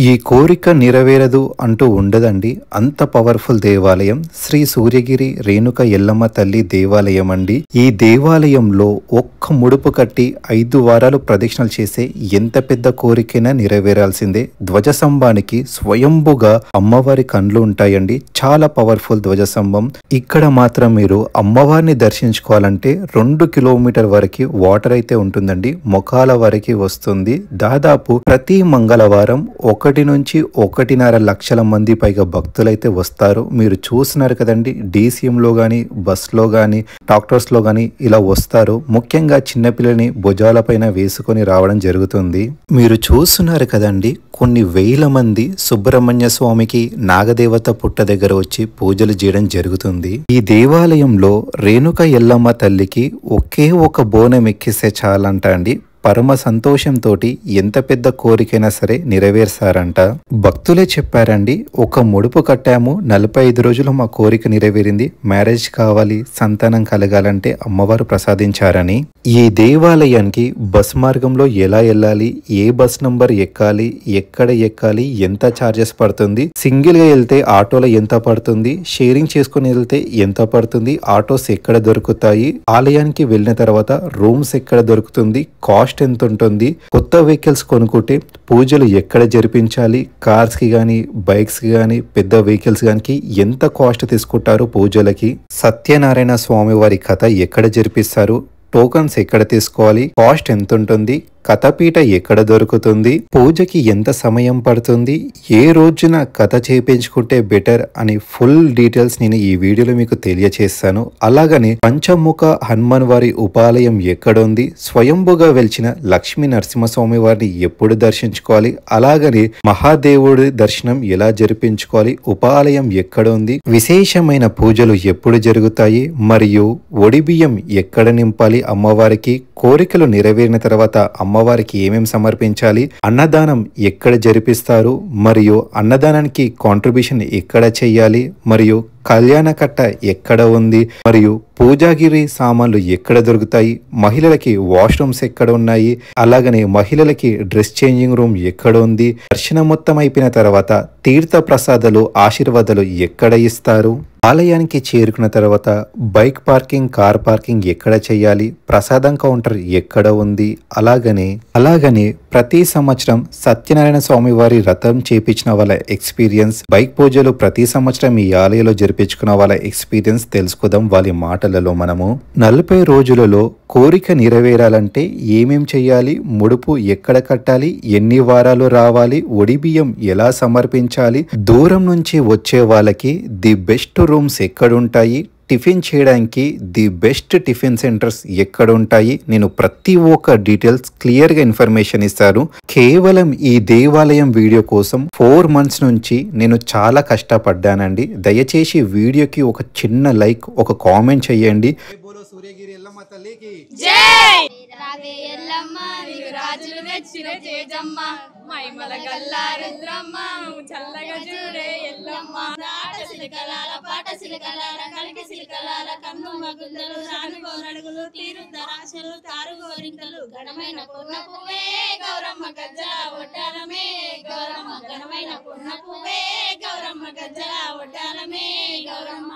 ఈ కోరిక నెరవేరదు అంటూ ఉండదండి. అంత పవర్ఫుల్ దేవాలయం శ్రీ సూర్యగిరి రేణుక ఎల్లమ్మ తల్లి దేవాలయం అండి. ఈ దేవాలయంలో ఒక్క ముడుపు కట్టి 5 వారాలు ప్రదక్షిణలు చేసే ఎంత పెద్ద కోరికైనా నెరవేరాల్సిందే. ధ్వజస్తంభానికి స్వయంభుగా అమ్మవారి కండ్లు ఉంటాయండి. చాలా పవర్ఫుల్ ధ్వజస్తంభం. ఇక్కడ మాత్రం మీరు అమ్మవారిని దర్శించుకోవాలంటే 2 కిలోమీటర్ వరకు వాటర్ అయితే ఉంటుందండి. మొఖాల వరకు వస్తుంది. దాదాపు ప్రతి మంగళవారం 1 నుంచి 1.5 లక్షల మంది పైగా భక్తులైతే వస్తారు. మీరు చూస్తున్నారు కదండి, డీసీఎంలో కానీ బస్లో కానీ ట్రాక్టర్స్లో కానీ ఇలా వస్తారు. ముఖ్యంగా చిన్నపిల్లని భుజాలపైన వేసుకొని రావడం జరుగుతుంది. మీరు చూస్తున్నారు కదండి, కొన్ని వేల మంది సుబ్రహ్మణ్య స్వామికి నాగదేవత పుట్ట దగ్గర వచ్చి పూజలు చేయడం జరుగుతుంది. ఈ దేవాలయంలో రేణుక ఎల్లమ్మ తల్లికి ఒకే ఒక బోనం ఎక్కిస్తే చాలంట అండి. పరమ సంతోషంతో ఎంత పెద్ద కోరికైనా సరే నెరవేర్చారంట. భక్తులే చెప్పారండి, ఒక ముడుపు కట్టాము, 45 రోజులు మా కోరిక నెరవేరింది, మ్యారేజ్ కావాలి, సంతానం కలగాలంటే అమ్మవారు ప్రసాదించారని. ఈ దేవాలయానికి బస్ మార్గంలో ఎలా వెళ్ళాలి, ఏ బస్ నంబర్ ఎక్కాలి, ఎక్కడ ఎక్కాలి, ఎంత ఛార్జెస్ పడుతుంది, సింగిల్ గా వెళ్తే ఆటోలో ఎంత పడుతుంది, షేరింగ్ చేసుకుని వెళ్తే ఎంత పడుతుంది, ఆటోస్ ఎక్కడ దొరుకుతాయి, ఆలయానికి వెళ్ళిన తర్వాత రూమ్స్ ఎక్కడ దొరుకుతుంది, కాస్ట్ ఎంత ఉంటుంది, కొత్త వెహికల్స్ కొనుక్కుంటే పూజలు ఎక్కడ జరిపించాలి, కార్స్ కి గానీ బైక్స్ కి గానీ పెద్ద వెహికల్స్ గానీ ఎంత కాస్ట్ తీసుకుంటారు పూజలకి, సత్యనారాయణ స్వామి వారి కథ ఎక్కడ జరిపిస్తారు, టోకన్స్ ఎక్కడ తీసుకోవాలి, కాస్ట్ ఎంత ఉంటుంది, కథపీట ఎక్కడ దొరుకుతుంది, పూజకి ఎంత సమయం పడుతుంది, ఏ రోజున కథ చేయించుకుంటే బెటర్ అని ఫుల్ డీటెయిల్స్ నేను ఈ వీడియోలో మీకు తెలియచేస్తాను. అలాగనే పంచముఖ హనుమాన్ వారి ఉపాలయం ఎక్కడుంది, స్వయంభుగా వెలిచిన లక్ష్మీ నరసింహస్వామి వారిని ఎప్పుడు దర్శించుకోవాలి, అలాగనే మహాదేవుడి దర్శనం ఎలా జరిపించుకోవాలి, ఉపాలయం ఎక్కడ ఉంది, విశేషమైన పూజలు ఎప్పుడు జరుగుతాయి, మరియు ఒడిబియ్యం ఎక్కడ నింపాలి అమ్మవారికి, కోరికలు నెరవేరిన తర్వాత అమ్మవారికి ఏమేమి సమర్పించాలి, అన్నదానం ఎక్కడ జరిపిస్తారు, మరియు అన్నదానానికి కాంట్రిబ్యూషన్ ఎక్కడ చెయ్యాలి, మరియు కళ్యాణ కట్ట ఎక్కడ ఉంది, మరియు పూజాగిరి సామాన్లు ఎక్కడ దొరుకుతాయి, మహిళలకి వాష్రూమ్స్ ఎక్కడ ఉన్నాయి, అలాగనే మహిళలకి డ్రెస్ చేంజింగ్ రూమ్ ఎక్కడ ఉంది, దర్శనం మొత్తం అయిపోయిన తర్వాత తీర్థ ప్రసాదాలు ఆశీర్వాదాలు ఎక్కడ ఇస్తారు, ఆలయానికి చేరుకున్న తర్వాత బైక్ పార్కింగ్ కార్ పార్కింగ్ ఎక్కడ చేయాలి, ప్రసాదం కౌంటర్ ఎక్కడ ఉంది, అలాగనే ప్రతి సంవత్సరం సత్యనారాయణ స్వామి వారి రథం చేపించిన వాళ్ళ ఎక్స్పీరియన్స్, బైక్ పూజలు ప్రతి సంవత్సరం ఈ ఆలయంలో జరిపించుకున్న వాళ్ళ ఎక్స్పీరియన్స్ తెలుసుకుందాం వాళ్ళ మాటలలో. మనము 40 రోజులలో కోరిక నెరవేరాలంటే ఏమేం చెయ్యాలి, ముడుపు ఎక్కడ కట్టాలి, ఎన్ని వారాలు రావాలి, ఒడిబియ్యం ఎలా సమర్పించాలి, దూరం నుంచి వచ్చే వాళ్ళకి ది బెస్ట్ రూమ్స్ ఎక్కడుంటాయి, టిఫిన్ చేయడానికి ది బెస్ట్ టిఫిన్ సెంటర్స్ ఎక్కడ ఉంటాయి, నేను ప్రతి ఒక్క డీటెయిల్స్ క్లియర్ గా ఇన్ఫర్మేషన్ ఇస్తాను. కేవలం ఈ దేవాలయం వీడియో కోసం 4 మంత్స్ నుంచి నేను చాలా కష్టపడ్డానండి. దయచేసి వీడియోకి ఒక చిన్న లైక్, ఒక కామెంట్ చేయండి. సూర్యగిరి ఎల్లమ్మ తల్లికి జై. రావే ఎల్లమ్మ నీకు రాజులు మెచ్చిన తేజమ్మ, మైమల గల్లా రుద్రమ్మ చల్లగా చూడే ఎల్లమ్మ, నాట సిలకలాల పాట సిలకలాల కలికి సిలకలాల కన్ను మగుందలు రాను గోరడుగులు తీరుద్దరాశలు తారు గోరింకలు, ఘనమైన పున్న పువ్వే గౌరమ్మ గజ్జల ఒడ్డాలమే, గౌరమ్మ ఘనమైన పున్న పువ్వే గౌరమ్మ గజ్జల ఒడ్డాలమే, గౌరమ్మ.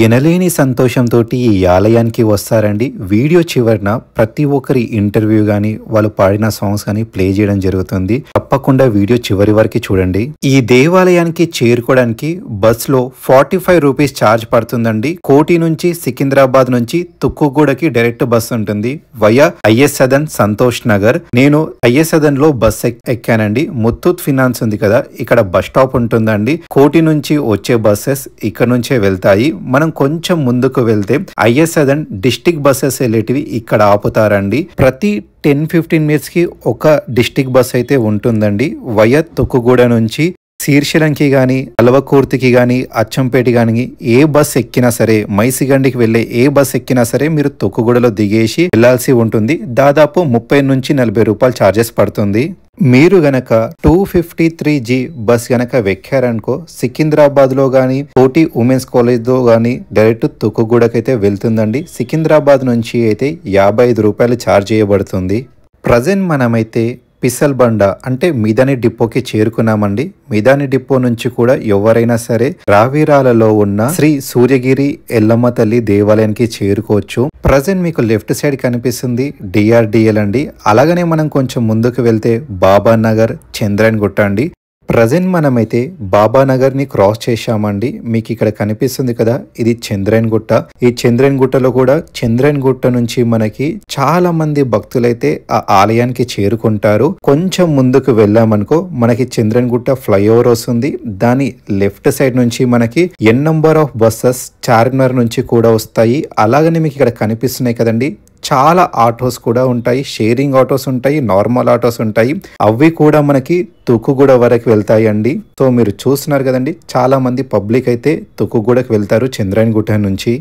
ఎనలేని సంతోషంతో ఈ ఆలయానికి వస్తారండి. వీడియో చివరన ప్రతి ఒక్కరి ఇంటర్వ్యూ గానీ వాళ్ళు పాడిన సాంగ్స్ కానీ ప్లే చేయడం జరుగుతుంది. తప్పకుండా వీడియో చివరి వరకు చూడండి. ఈ దేవాలయానికి చేరుకోవడానికి బస్ లో 45 రూపీస్ ఛార్జ్ పడుతుందండి. కోటి నుంచి సికింద్రాబాద్ నుంచి తుక్కుగూడకి డైరెక్ట్ బస్ ఉంటుంది వయా ఐఎస్ సదన్ సంతోష్ నగర్. నేను ఐఎస్ సదన్ లో బస్ ఎక్కానండి. ముత్తూట్ ఫినాన్స్ ఉంది కదా, ఇక్కడ బస్ స్టాప్ ఉంటుందండి. కోటి నుంచి వచ్చే బస్సెస్ ఇక్కడ నుంచే వెళ్తాయి. మనం కొంచెం ముందుకు వెళ్తే ఐఎస్ సదన్ డిస్టిక్ బస్సెస్ వెళ్ళేటివి ఇక్కడ ఆపుతారండి. ప్రతి 10-15 మినిట్స్ కి ఒక డిస్టిక్ బస్ అయితే ఉంటుందండి. వయా తుక్కుగూడ నుంచి శీర్షలంకి గాని అలవకూర్తికి గాని అచ్చంపేట గాని ఏ బస్ ఎక్కినా సరే, మైసిగండికి వెళ్లే ఏ బస్ ఎక్కినా సరే మీరు తుక్కుగూడలో దిగేసి వెళ్లాల్సి ఉంటుంది. దాదాపు 30 నుంచి 40 రూపాయలు ఛార్జెస్ పడుతుంది. మీరు గనక 253G బస్ గనక వెక్కారనుకో సికింద్రాబాద్ లో గానీ కోటి ఉమెన్స్ కాలేజ్ లో గానీ డైరెక్ట్ తుక్కుగూడకైతే వెళ్తుందండి. సికింద్రాబాద్ నుంచి అయితే 55 రూపాయలు ఛార్జ్ చేయబడుతుంది. ప్రజెంట్ మనమైతే పిసల్ బండ అంటే మిదాని డిపోకి చేరుకున్నామండి. మిదాని డిపో నుంచి కూడా ఎవరైనా సరే రావిరాలలో ఉన్న శ్రీ సూర్యగిరి ఎల్లమ్మ తల్లి దేవాలయానికి చేరుకోవచ్చు. ప్రజెంట్ మీకు లెఫ్ట్ సైడ్ కనిపిస్తుంది డిఆర్డిఎల్ అండి. అలాగనే మనం కొంచెం ముందుకు వెళ్తే బాబా నగర్, చంద్రన్ గుట్ట అండి. ప్రజెంట్ మనమైతే బాబా నగర్ ని క్రాస్ చేశామండి. మీకు ఇక్కడ కనిపిస్తుంది కదా, ఇది చంద్రన్ గుట్ట. ఈ చంద్రన్ గుట్టలో కూడా చంద్రన్ గుట్ట నుంచి మనకి చాలా మంది భక్తులైతే ఆ ఆలయానికి చేరుకుంటారు. కొంచెం ముందుకు వెళ్ళామనుకో మనకి చంద్రన్ గుట్ట ఫ్లైఓవర్ వస్తుంది. దాని లెఫ్ట్ సైడ్ నుంచి మనకి ఎన్ నంబర్ ఆఫ్ బస్సెస్ చార్మినార్ నుంచి కూడా వస్తాయి. అలాగనే మీకు ఇక్కడ కనిపిస్తున్నాయి కదండి, చాలా ఆటోస్ కూడా ఉంటాయి. షేరింగ్ ఆటోస్ ఉంటాయి, నార్మల్ ఆటోస్ ఉంటాయి. అవి కూడా మనకి తుక్కుగూడ వరకు వెళ్తాయి అండి. సో మీరు చూస్తున్నారు కదండి, చాలా మంది పబ్లిక్ అయితే తుక్కుగూడకు వెళ్తారు చంద్రాయన్ గుట్ట నుంచి.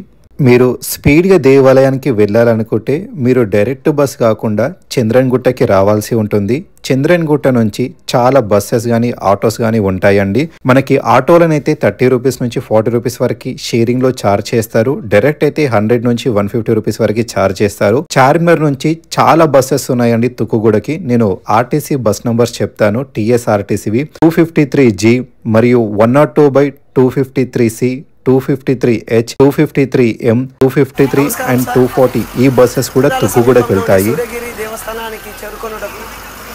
మీరు స్పీడ్గా దేవాలయానికి వెళ్ళాలనుకుంటే మీరు డైరెక్ట్ బస్ కాకుండా చంద్రన్ గుట్టకి రావాల్సి ఉంటుంది. చంద్రన్ గుట్ట నుంచి చాలా బస్సెస్ కానీ ఆటోస్ కానీ ఉంటాయండి. మనకి ఆటోలనైతే 30 రూపీస్ నుంచి 40 రూపీస్ వరకు షేరింగ్ లో ఛార్జ్ చేస్తారు. డైరెక్ట్ అయితే 100 నుంచి 150 రూపీస్ వరకు ఛార్జ్ చేస్తారు. చార్మినార్ నుంచి చాలా బస్సెస్ ఉన్నాయండి తుక్కుగూడకి. నేను ఆర్టీసీ బస్ నంబర్స్ చెప్తాను. టీఎస్ఆర్టీసీవి 253G మరియు 102/253C, 253H, 253M, 253 అండ్ 240 ఈ బస్సెస్ కూడా తుక్కుగూడకి వెళ్తాయి. సూర్యగిరి దేవస్థానానికి చేరుకున్నటప్పుడు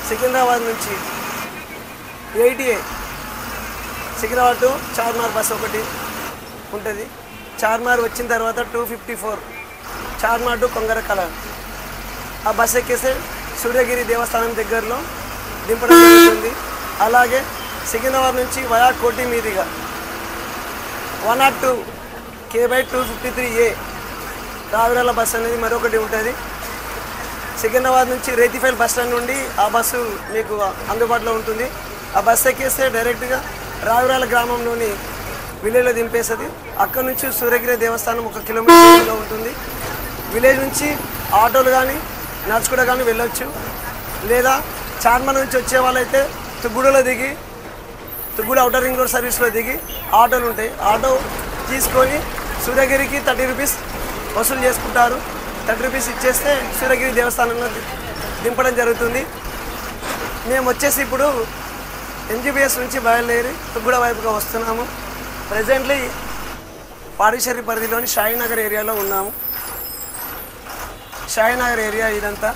సికింద్రాబాద్ నుంచి 80A Secunderabad to Charminar bus ఒకటి ఉంటుంది. చార్మినార్ వచ్చిన తర్వాత 254 చార్మినార్ టు కొంగరకల ఆ బస్ ఎక్కేస్తే సూర్యగిరి దేవస్థానం దగ్గరలో దింపడం జరుగుతుంది. అలాగే సికింద్రాబాద్ నుంచి వయా కోటి మీదుగా 102 K/253A రావిరాల బస్ అనేది మరొకటి ఉంటుంది. సికింద్రాబాద్ నుంచి రేతిఫైల్ బస్ స్టాండ్ నుండి ఆ బస్సు మీకు అందుబాటులో ఉంటుంది. ఆ బస్సు ఎక్కేస్తే డైరెక్ట్గా రావిరాల గ్రామంలోని విలేజ్లో దింపేస్తుంది. అక్కడ నుంచి సూర్యగిరి దేవస్థానం 1 కిలోమీటర్లో ఉంటుంది. విలేజ్ నుంచి ఆటోలు కానీ నడుచుకుంటూ కానీ వెళ్ళొచ్చు. లేదా చార్మినార్ నుంచి వచ్చే వాళ్ళైతే తుగ్గూడలో దిగి తుగ్గూడ అవుటర్ రింగ్ రోడ్ సర్వీస్లో దిగి ఆటోలు ఉంటాయి. ఆటో తీసుకొని సూర్యగిరికి 30 రూపీస్ వసూలు చేసుకుంటారు. 30 రూపీస్ ఇచ్చేస్తే సూర్యగిరి దేవస్థానంలో దింపడం జరుగుతుంది. మేము వచ్చేసి ఇప్పుడు NGBS నుంచి బయలుదేరి తుగ్గూడ వైపుగా వస్తున్నాము. ప్రజెంట్లీ పాడిషేరి పరిధిలోని షాయినగర్ ఏరియాలో ఉన్నాము. షాయినగర్ ఏరియా ఇదంతా.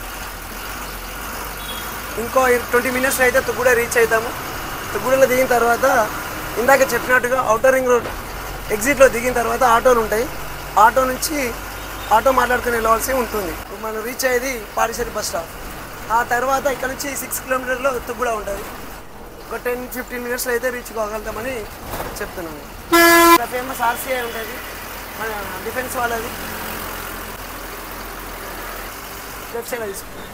ఇంకో 20 మినిట్స్ అయితే తుగ్గూడ రీచ్ అవుతాము. తుగ్గూడలో దిగిన తర్వాత ఇందాక చెప్పినట్టుగా అవుటర్ రింగ్ రోడ్ ఎగ్జిట్లో దిగిన తర్వాత ఆటోలు ఉంటాయి. ఆటో నుంచి ఆటో మాట్లాడుకుని వెళ్ళవలసి ఉంటుంది. మనం రీచ్ అయ్యేది పాడిషేరి బస్ స్టాప్. ఆ తర్వాత ఇక్కడ నుంచి 6 కిలోమీటర్లో తుగ్గూడ ఉంటుంది. ఒక 10-15 మినిట్స్లో అయితే రీచ్ కాగలుగుతామని చెప్తున్నాను. ఇక్కడ ఫేమస్ RCI ఉంటుంది, మన డిఫెన్స్ వాళ్ళది. లెఫ్ట్ సైడ్ తీసుకుంటాం.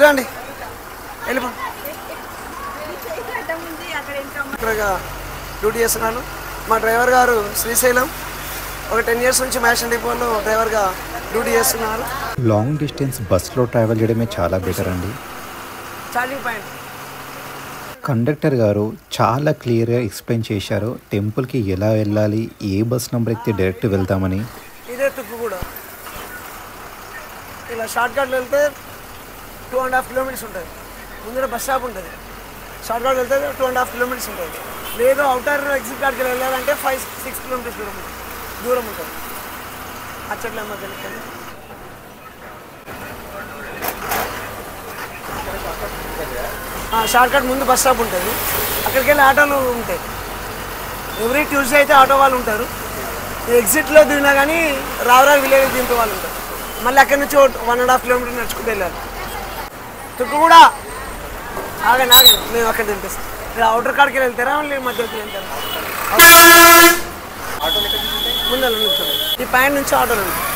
రండి వెళ్ళిపో. ఇక్కడ డ్యూటీ చేస్తున్నాను. మా డ్రైవర్ గారు శ్రీశైలం, ఒక 10 ఇయర్స్ నుంచి మ్యాషన్ డిపోలో డ్రైవర్గా డ్యూటీ చేస్తున్నారు. లాంగ్ డిస్టెన్స్ బస్లో ట్రావెల్ చేయడమే చాలా బెటర్ అండి. చార్జింగ్ పాయింట్ కండక్టర్ గారు చాలా క్లియర్గా ఎక్స్ప్లెయిన్ చేశారు టెంపుల్కి ఎలా వెళ్ళాలి, ఏ బస్ నెంబర్ ఎక్కితే డైరెక్ట్ వెళ్తామని. ఇదే తుక్కుగూడ. ఇలా షార్ట్ కట్లో వెళ్తే 2.5 కిలోమీటర్స్ ఉంటుంది. ముందర బస్ స్టాప్ ఉంటుంది. షార్ట్ కట్ వెళ్తే 2.5 కిలోమీటర్స్ ఉంటుంది. లేదు అవుటర్ ఎగ్జిట్ కార్డ్కి వెళ్ళాలంటే 5-6 కిలోమీటర్స్ దూరం ఉంటుంది. అచ్చట్ల మధ్యలో షార్ట్ కట్ ముందు బస్ స్టాప్ ఉంటుంది. అక్కడికి వెళ్ళి ఆటోలు ఉంటాయి. ఎవ్రీ ట్యూస్డే అయితే ఆటో వాళ్ళు ఉంటారు. ఎగ్జిట్లో దిగినా కానీ రావరాలు విలేజ్ దింపే వాళ్ళు ఉంటారు. మళ్ళీ అక్కడి నుంచి 1.5 కిలోమీటర్ నడుచుకుంటూ వెళ్ళాలి. తుక్కుగూడ ఆగండి మేము అక్కడ దింపేస్తాం. మీరు అవుటర్ కార్డ్కి వెళ్తారా మళ్ళీ మధ్యలోకి వెళ్తారా? ముందర నుంచి ఈ పాయింట్ నుంచి ఆటోలు ఉంటాయి.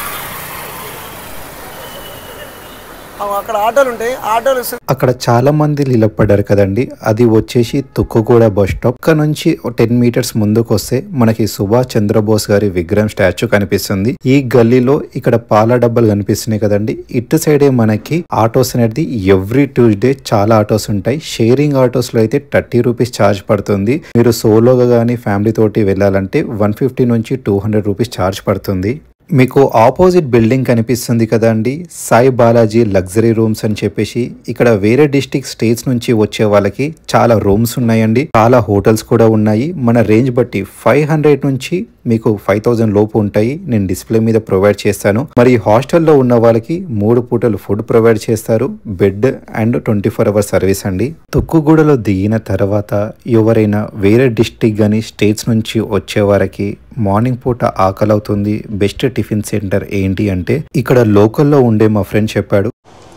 అక్కడ ఆటోలు ఉంటాయి. ఆటోలు అక్కడ చాలా మంది నిలబడ్డారు కదండి, అది వచ్చేసి తుక్కుగూడ బస్ స్టాప్. అక్కడ నుంచి 10 మీటర్స్ ముందుకు వస్తే మనకి సుభాష్ చంద్రబోస్ గారి విగ్రహం స్టాచ్యూ కనిపిస్తుంది. ఈ గల్లీలో ఇక్కడ పాల డబ్బాలు కనిపిస్తున్నాయి కదండి. ఇటు సైడే మనకి ఆటోస్ అనేది ఎవ్రీ ట్యూస్డే చాలా ఆటోస్ ఉంటాయి. షేరింగ్ ఆటోస్ లో అయితే 30 రూపీస్ ఛార్జ్ పడుతుంది. మీరు సోలోగా కానీ ఫ్యామిలీ తోటి వెళ్ళాలంటే 150 నుంచి 200 రూపీస్ ఛార్జ్ పడుతుంది. మీకు ఆపోజిట్ బిల్డింగ్ కనిపిస్తుంది కదండి, సాయి బాలాజీ లగ్జరీ రూమ్స్ అని చెప్పేసి. ఇక్కడ వేరే డిస్ట్రిక్ట్ స్టేట్స్ నుంచి వచ్చే వాళ్ళకి చాలా రూమ్స్ ఉన్నాయండి, చాలా హోటల్స్ కూడా ఉన్నాయి. మన రేంజ్ బట్టి 500 నుంచి మీకు 5000 లోపు ఉంటాయి. నేను డిస్ప్లే మీద ప్రొవైడ్ చేస్తాను. మరి హాస్టల్లో ఉన్న వాళ్ళకి 3 పూటలు ఫుడ్ ప్రొవైడ్ చేస్తారు, బెడ్ అండ్ 24 అవర్స్ సర్వీస్ అండి. తుక్కుగూడలో దిగిన తర్వాత ఎవరైనా వేరే డిస్ట్రిక్ట్ గానీ స్టేట్స్ నుంచి వచ్చే వారికి మార్నింగ్ పూట ఆకలి అవుతుంది, బెస్ట్ టిఫిన్ సెంటర్ ఏంటి అంటే ఇక్కడ లోకల్లో ఉండే మా ఫ్రెండ్ చెప్పాడు.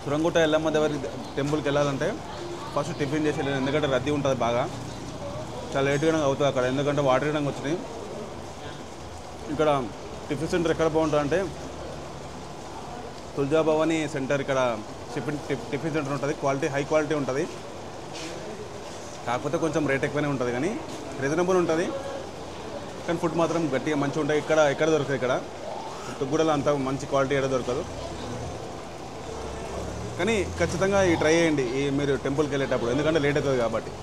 సురంగుట్ట ఎల్లమ్మ దేవరి టెంపుల్కి వెళ్ళాలంటే ఫస్ట్ టిఫిన్ చేసి వెళ్ళాను, ఎందుకంటే రద్దీ ఉంటుంది బాగా, చాలా లేట్గా అవుతుంది అక్కడ, ఎందుకంటే వాటర్ ఇవ్వడానికి వచ్చినాయి. ఇక్కడ టిఫిన్ సెంటర్ ఎక్కడ బాగుంటుంది అంటే తుల్జా భవానీ సెంటర్, ఇక్కడ టిఫిన్ సెంటర్ ఉంటుంది, క్వాలిటీ హై క్వాలిటీ ఉంటుంది, కాకపోతే కొంచెం రేట్ ఎక్కువనే ఉంటుంది కానీ రీజనబుల్ ఉంటుంది. కానీ ఫుడ్ మాత్రం గట్టిగా మంచిగా ఉంటాయి. ఎక్కడ దొరుకుతుంది, ఇక్కడ తుగ్గూడలో అంత మంచి క్వాలిటీ ఎక్కడ దొరకదు. కానీ ఖచ్చితంగా ఈ ట్రై చేయండి మీరు టెంపుల్కి వెళ్ళేటప్పుడు, ఎందుకంటే లేట్ అవుతుంది కాబట్టి.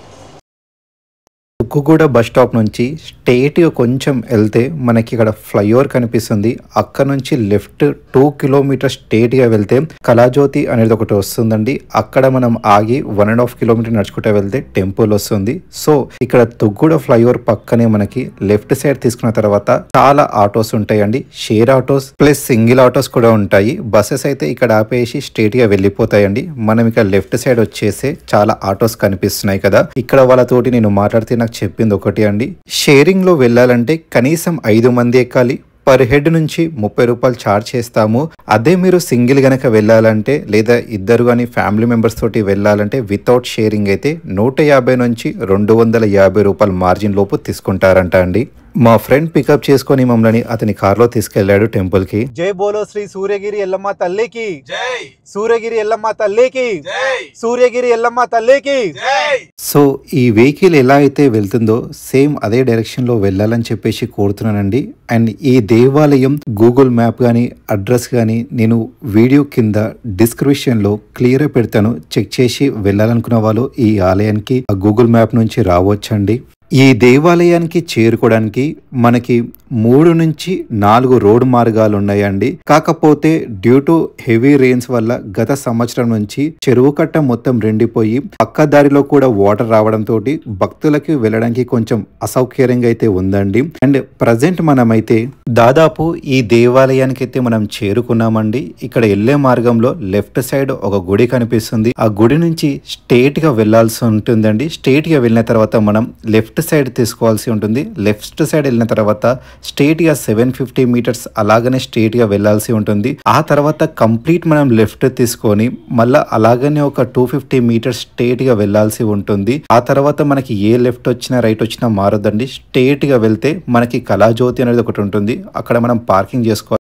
తుక్కుగూడ బస్ స్టాప్ నుంచి స్ట్రేట్గా కొంచెం వెళ్తే మనకి ఇక్కడ ఫ్లైఓవర్ కనిపిస్తుంది. అక్కడ నుంచి లెఫ్ట్ 2 కిలోమీటర్స్ స్ట్రేట్గా వెళ్తే కళాజ్యోతి అనేది ఒకటి వస్తుందండి. అక్కడ మనం ఆగి 1.5 కిలోమీటర్ నడుచుకుంటూ వెళ్తే టెంపుల్ వస్తుంది. సో ఇక్కడ తుక్కుగూడ ఫ్లైఓవర్ పక్కనే మనకి లెఫ్ట్ సైడ్ తీసుకున్న తర్వాత చాలా ఆటోస్ ఉంటాయండి, share autos plus single autos కూడా ఉంటాయి. బస్సెస్ అయితే ఇక్కడ ఆపేసి స్ట్రేట్గా వెళ్ళిపోతాయండి. మనం ఇక్కడ లెఫ్ట్ సైడ్ వచ్చేసి చాలా ఆటోస్ కనిపిస్తున్నాయి కదా, ఇక్కడ వాళ్ళతోటి నేను మాట్లాడితే నాకు చెప్పింది ఒకటి అండి, షేరింగ్ లో వెళ్ళాలంటే కనీసం 5 మంది ఎక్కాలి, పర్ హెడ్ నుంచి 30 రూపాయలు ఛార్జ్ చేస్తాము. అదే మీరు సింగిల్ గనక వెళ్ళాలంటే లేదా ఇద్దరు కానీ ఫ్యామిలీ మెంబర్స్ తోటి వెళ్ళాలంటే వితౌట్ షేరింగ్ అయితే 150 నుంచి 250 రూపాయలు మార్జిన్ లోపు తీసుకుంటారంట అండి. మా ఫ్రెండ్ పికప్ చేసుకొని మమ్మల్ని అతని కార్లో తీసుకెళ్లాడు టెంపుల్ కి. జై బోలో శ్రీ సూర్యగిరి ఎల్లమ్మ తల్లికి జై, సూర్యగిరి ఎల్లమ్మ తల్లికి జై, సూర్యగిరి ఎల్లమ్మ తల్లికి జై. సో ఈ వెహికల్ ఎలా అయితే వెళ్తుందో సేమ్ అదే డైరెక్షన్ లో వెళ్ళాలని చెప్పేసి కోరుతున్నానండి. అండ్ ఈ దేవాలయం గూగుల్ మ్యాప్ కానీ అడ్రస్ కానీ నేను వీడియో కింద డిస్క్రిప్షన్ లో క్లియర్ పెడతాను, చెక్ చేసి వెళ్ళాలనుకున్న వాళ్ళు ఈ ఆలయానికి ఆ గూగుల్ మ్యాప్ నుంచి రావచ్చండి. ఈ దేవాలయానికి చేరుకోవడానికి మనకి 3 నుంచి 4 రోడ్డు మార్గాలు ఉన్నాయండి. కాకపోతే డ్యూ టు హెవీ రెయిన్స్ వల్ల గత సంవత్సరం నుంచి చెరువు కట్ట మొత్తం రెండిపోయి పక్క దారిలో కూడా వాటర్ రావడం తోటి భక్తులకి వెళ్ళడానికి కొంచెం అసౌకర్యంగా అయితే ఉందండి. అండ్ ప్రజెంట్ మనమైతే దాదాపు ఈ దేవాలయానికి అయితే మనం చేరుకున్నామండి. ఇక్కడ వెళ్లే మార్గంలో లెఫ్ట్ సైడ్ ఒక గుడి కనిపిస్తుంది, ఆ గుడి నుంచి స్ట్రేట్ గా వెళ్లాల్సి ఉంటుందండి. స్ట్రేట్ గా వెళ్ళిన తర్వాత మనం లెఫ్ట్ సైడ్ తీసుకోవాల్సి ఉంటుంది. లెఫ్ట్ సైడ్ వెళ్ళిన తర్వాత స్ట్రేట్ గా 750 మీటర్స్ అలాగనే స్ట్రేట్ గా వెళ్లాల్సి ఉంటుంది. ఆ తర్వాత కంప్లీట్ మనం లెఫ్ట్ తీసుకొని మళ్ళా అలాగనే ఒక 250 మీటర్స్ స్ట్రేట్ గా వెళ్లాల్సి ఉంటుంది. ఆ తర్వాత మనకి ఏ లెఫ్ట్ వచ్చినా రైట్ వచ్చినా మారొద్దండి, స్ట్రేట్ గా వెళ్తే మనకి కళాజ్యోతి అనేది ఒకటి ఉంటుంది, అక్కడ మనం పార్కింగ్ చేసుకోవాలి.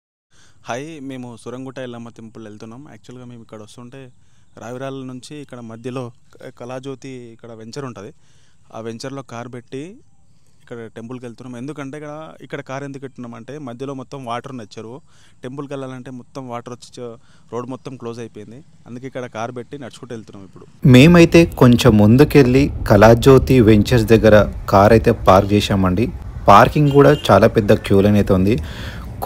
హాయ్, మేము సురంగుట్ట ఎల్లమ్మ టెంపుల్ వెళ్తున్నాం. యాక్చువల్గా మేము ఇక్కడ వస్తుంటే రావిరాల నుంచి ఇక్కడ మధ్యలో కళాజ్యోతి ఇక్కడ వెంచర్ ఉంటుంది, ఆ వెంచర్లో కార్ పెట్టి ఇక్కడ టెంపుల్కి వెళ్తున్నాం. ఎందుకంటే ఇక్కడ కార్ ఎందుకు పెట్టినామంటే మధ్యలో మొత్తం వాటర్ ఉన్నాయి, చెరువు, టెంపుల్కి వెళ్ళాలంటే మొత్తం వాటర్ వచ్చి రోడ్ మొత్తం క్లోజ్ అయిపోయింది, అందుకే ఇక్కడ కార్ పెట్టి నడుచుకుంటూ వెళ్తున్నాం. ఇప్పుడు మేమైతే కొంచెం ముందుకెళ్ళి కళాజ్యోతి వెంచర్స్ దగ్గర కార్ అయితే పార్క్ చేశామండి. పార్కింగ్ కూడా చాలా పెద్ద క్యూ లైన్ అయితే ఉంది,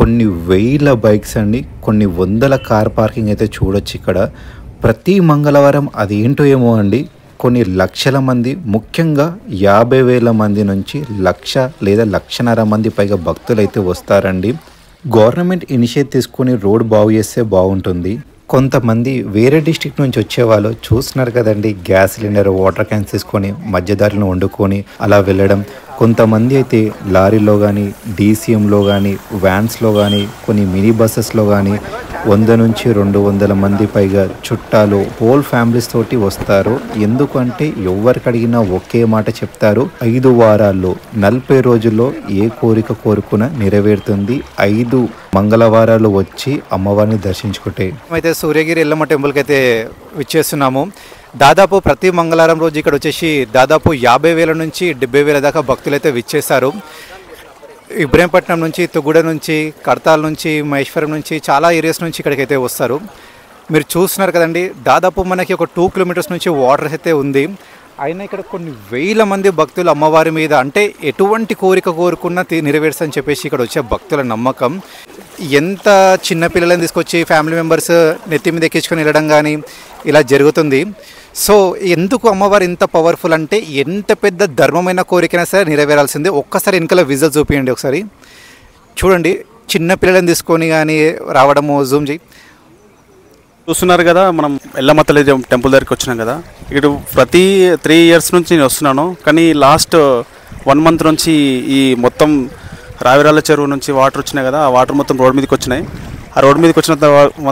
కొన్ని వేల బైక్స్ అండి, కొన్ని వందల కార్ పార్కింగ్ అయితే చూడొచ్చు ఇక్కడ. ప్రతి మంగళవారం అదేంటో ఏమో అండి కొన్ని లక్షల మంది, ముఖ్యంగా 50,000 మంది నుంచి 1,00,000 లేదా 1,50,000 మంది పైగా భక్తులు అయితే వస్తారండి. గవర్నమెంట్ ఇనిషియేటివ్ తీసుకొని రోడ్ బాగు చేస్తే బాగుంటుంది. కొంతమంది వేరే డిస్ట్రిక్ట్ నుంచి వచ్చేవాళ్ళు చూస్తున్నారు కదండి, గ్యాస్ సిలిండర్ వాటర్ క్యాన్స్ తీసుకొని మధ్యదారిలో వండుకొని అలా వెళ్ళడం. కొంతమంది అయితే లారీలో కానీ డీసీఎంలో కానీ వ్యాన్స్లో కానీ కొన్ని మినీ బస్సెస్లో కానీ 100 నుంచి 200 మంది పైగా చుట్టాలు హోల్ ఫ్యామిలీస్ తోటి వస్తారు. ఎందుకంటే ఎవరికి అడిగినా ఒకే మాట చెప్తారు, 5 వారాల్లో 40 రోజుల్లో ఏ కోరిక కోరుకున్నా నెరవేరుతుంది. 5 మంగళవారాలు వచ్చి అమ్మవారిని దర్శించుకుంటే అయితే సూర్యగిరి ఎల్లమ్మ టెంపుల్కి అయితే విచ్చేస్తున్నాము. దాదాపు ప్రతి మంగళవారం రోజు ఇక్కడ వచ్చేసి దాదాపు 50,000 నుంచి 70,000 దాకా భక్తులు అయితే విచ్చేస్తారు. ఇబ్రహీంపట్నం నుంచి, తుగ్గూడ నుంచి, కడతాల్ నుంచి, మహేశ్వరం నుంచి చాలా ఏరియాస్ నుంచి ఇక్కడికైతే వస్తారు. మీరు చూస్తున్నారు కదండి, దాదాపు మనకి ఒక 2 కిలోమీటర్స్ నుంచి వాటర్ అయితే ఉంది. అయినా ఇక్కడ కొన్ని వేల మంది భక్తులు అమ్మవారి మీద అంటే ఎటువంటి కోరిక కోరుకున్నా నెరవేర్చని చెప్పేసి ఇక్కడ వచ్చే భక్తుల నమ్మకం. ఎంత చిన్న పిల్లలను తీసుకొచ్చి ఫ్యామిలీ మెంబర్స్ నెత్తి మీద ఎక్కించుకొని వెళ్ళడం కానీ ఇలా జరుగుతుంది. సో ఎందుకు అమ్మవారు ఇంత పవర్ఫుల్ అంటే ఎంత పెద్ద ధర్మమైన కోరికైనా సరే నెరవేరాల్సిందే. ఒక్కసారి వెనకాల విజువల్ చూపించండి ఒకసారి చూడండి. చిన్న పిల్లలను తీసుకొని కానీ రావడము జూమ్ చేయి. చూస్తున్నారు కదా, మనం ఎల్లమ్మ తల్లి టెంపుల్ దగ్గరికి వచ్చినాం కదా. ఇటు ప్రతి 3 years నుంచి నేను వస్తున్నాను, కానీ లాస్ట్ 1 month నుంచి ఈ మొత్తం రావిరాల చెరువు నుంచి వాటర్ వచ్చినాయి కదా, ఆ వాటర్ మొత్తం రోడ్ మీదకి వచ్చినాయి. ఆ రోడ్ మీదకి వచ్చిన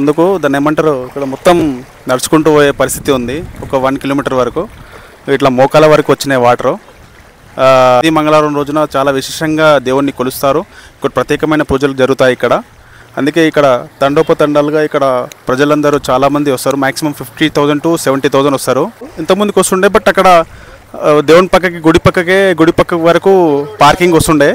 అందుకు దాన్ని ఏమంటారు, ఇక్కడ మొత్తం నడుచుకుంటూ పోయే పరిస్థితి ఉంది. ఒక 1 kilometer వరకు ఇట్లా మోకాల వరకు వచ్చినాయి వాటరు. ఈ మంగళవారం రోజున చాలా విశేషంగా దేవుణ్ణి కొలుస్తారు. ఇక్కడ ప్రత్యేకమైన పూజలు జరుగుతాయి ఇక్కడ. అందుకే ఇక్కడ తండోపతండాలుగా ఇక్కడ ప్రజలందరూ చాలామంది వస్తారు. మ్యాక్సిమం 50,000 to 70,000 వస్తారు. ఇంతమందికి వస్తుండే, బట్ అక్కడ దేవుని పక్కకి గుడి పక్క వరకు పార్కింగ్ వస్తుండే.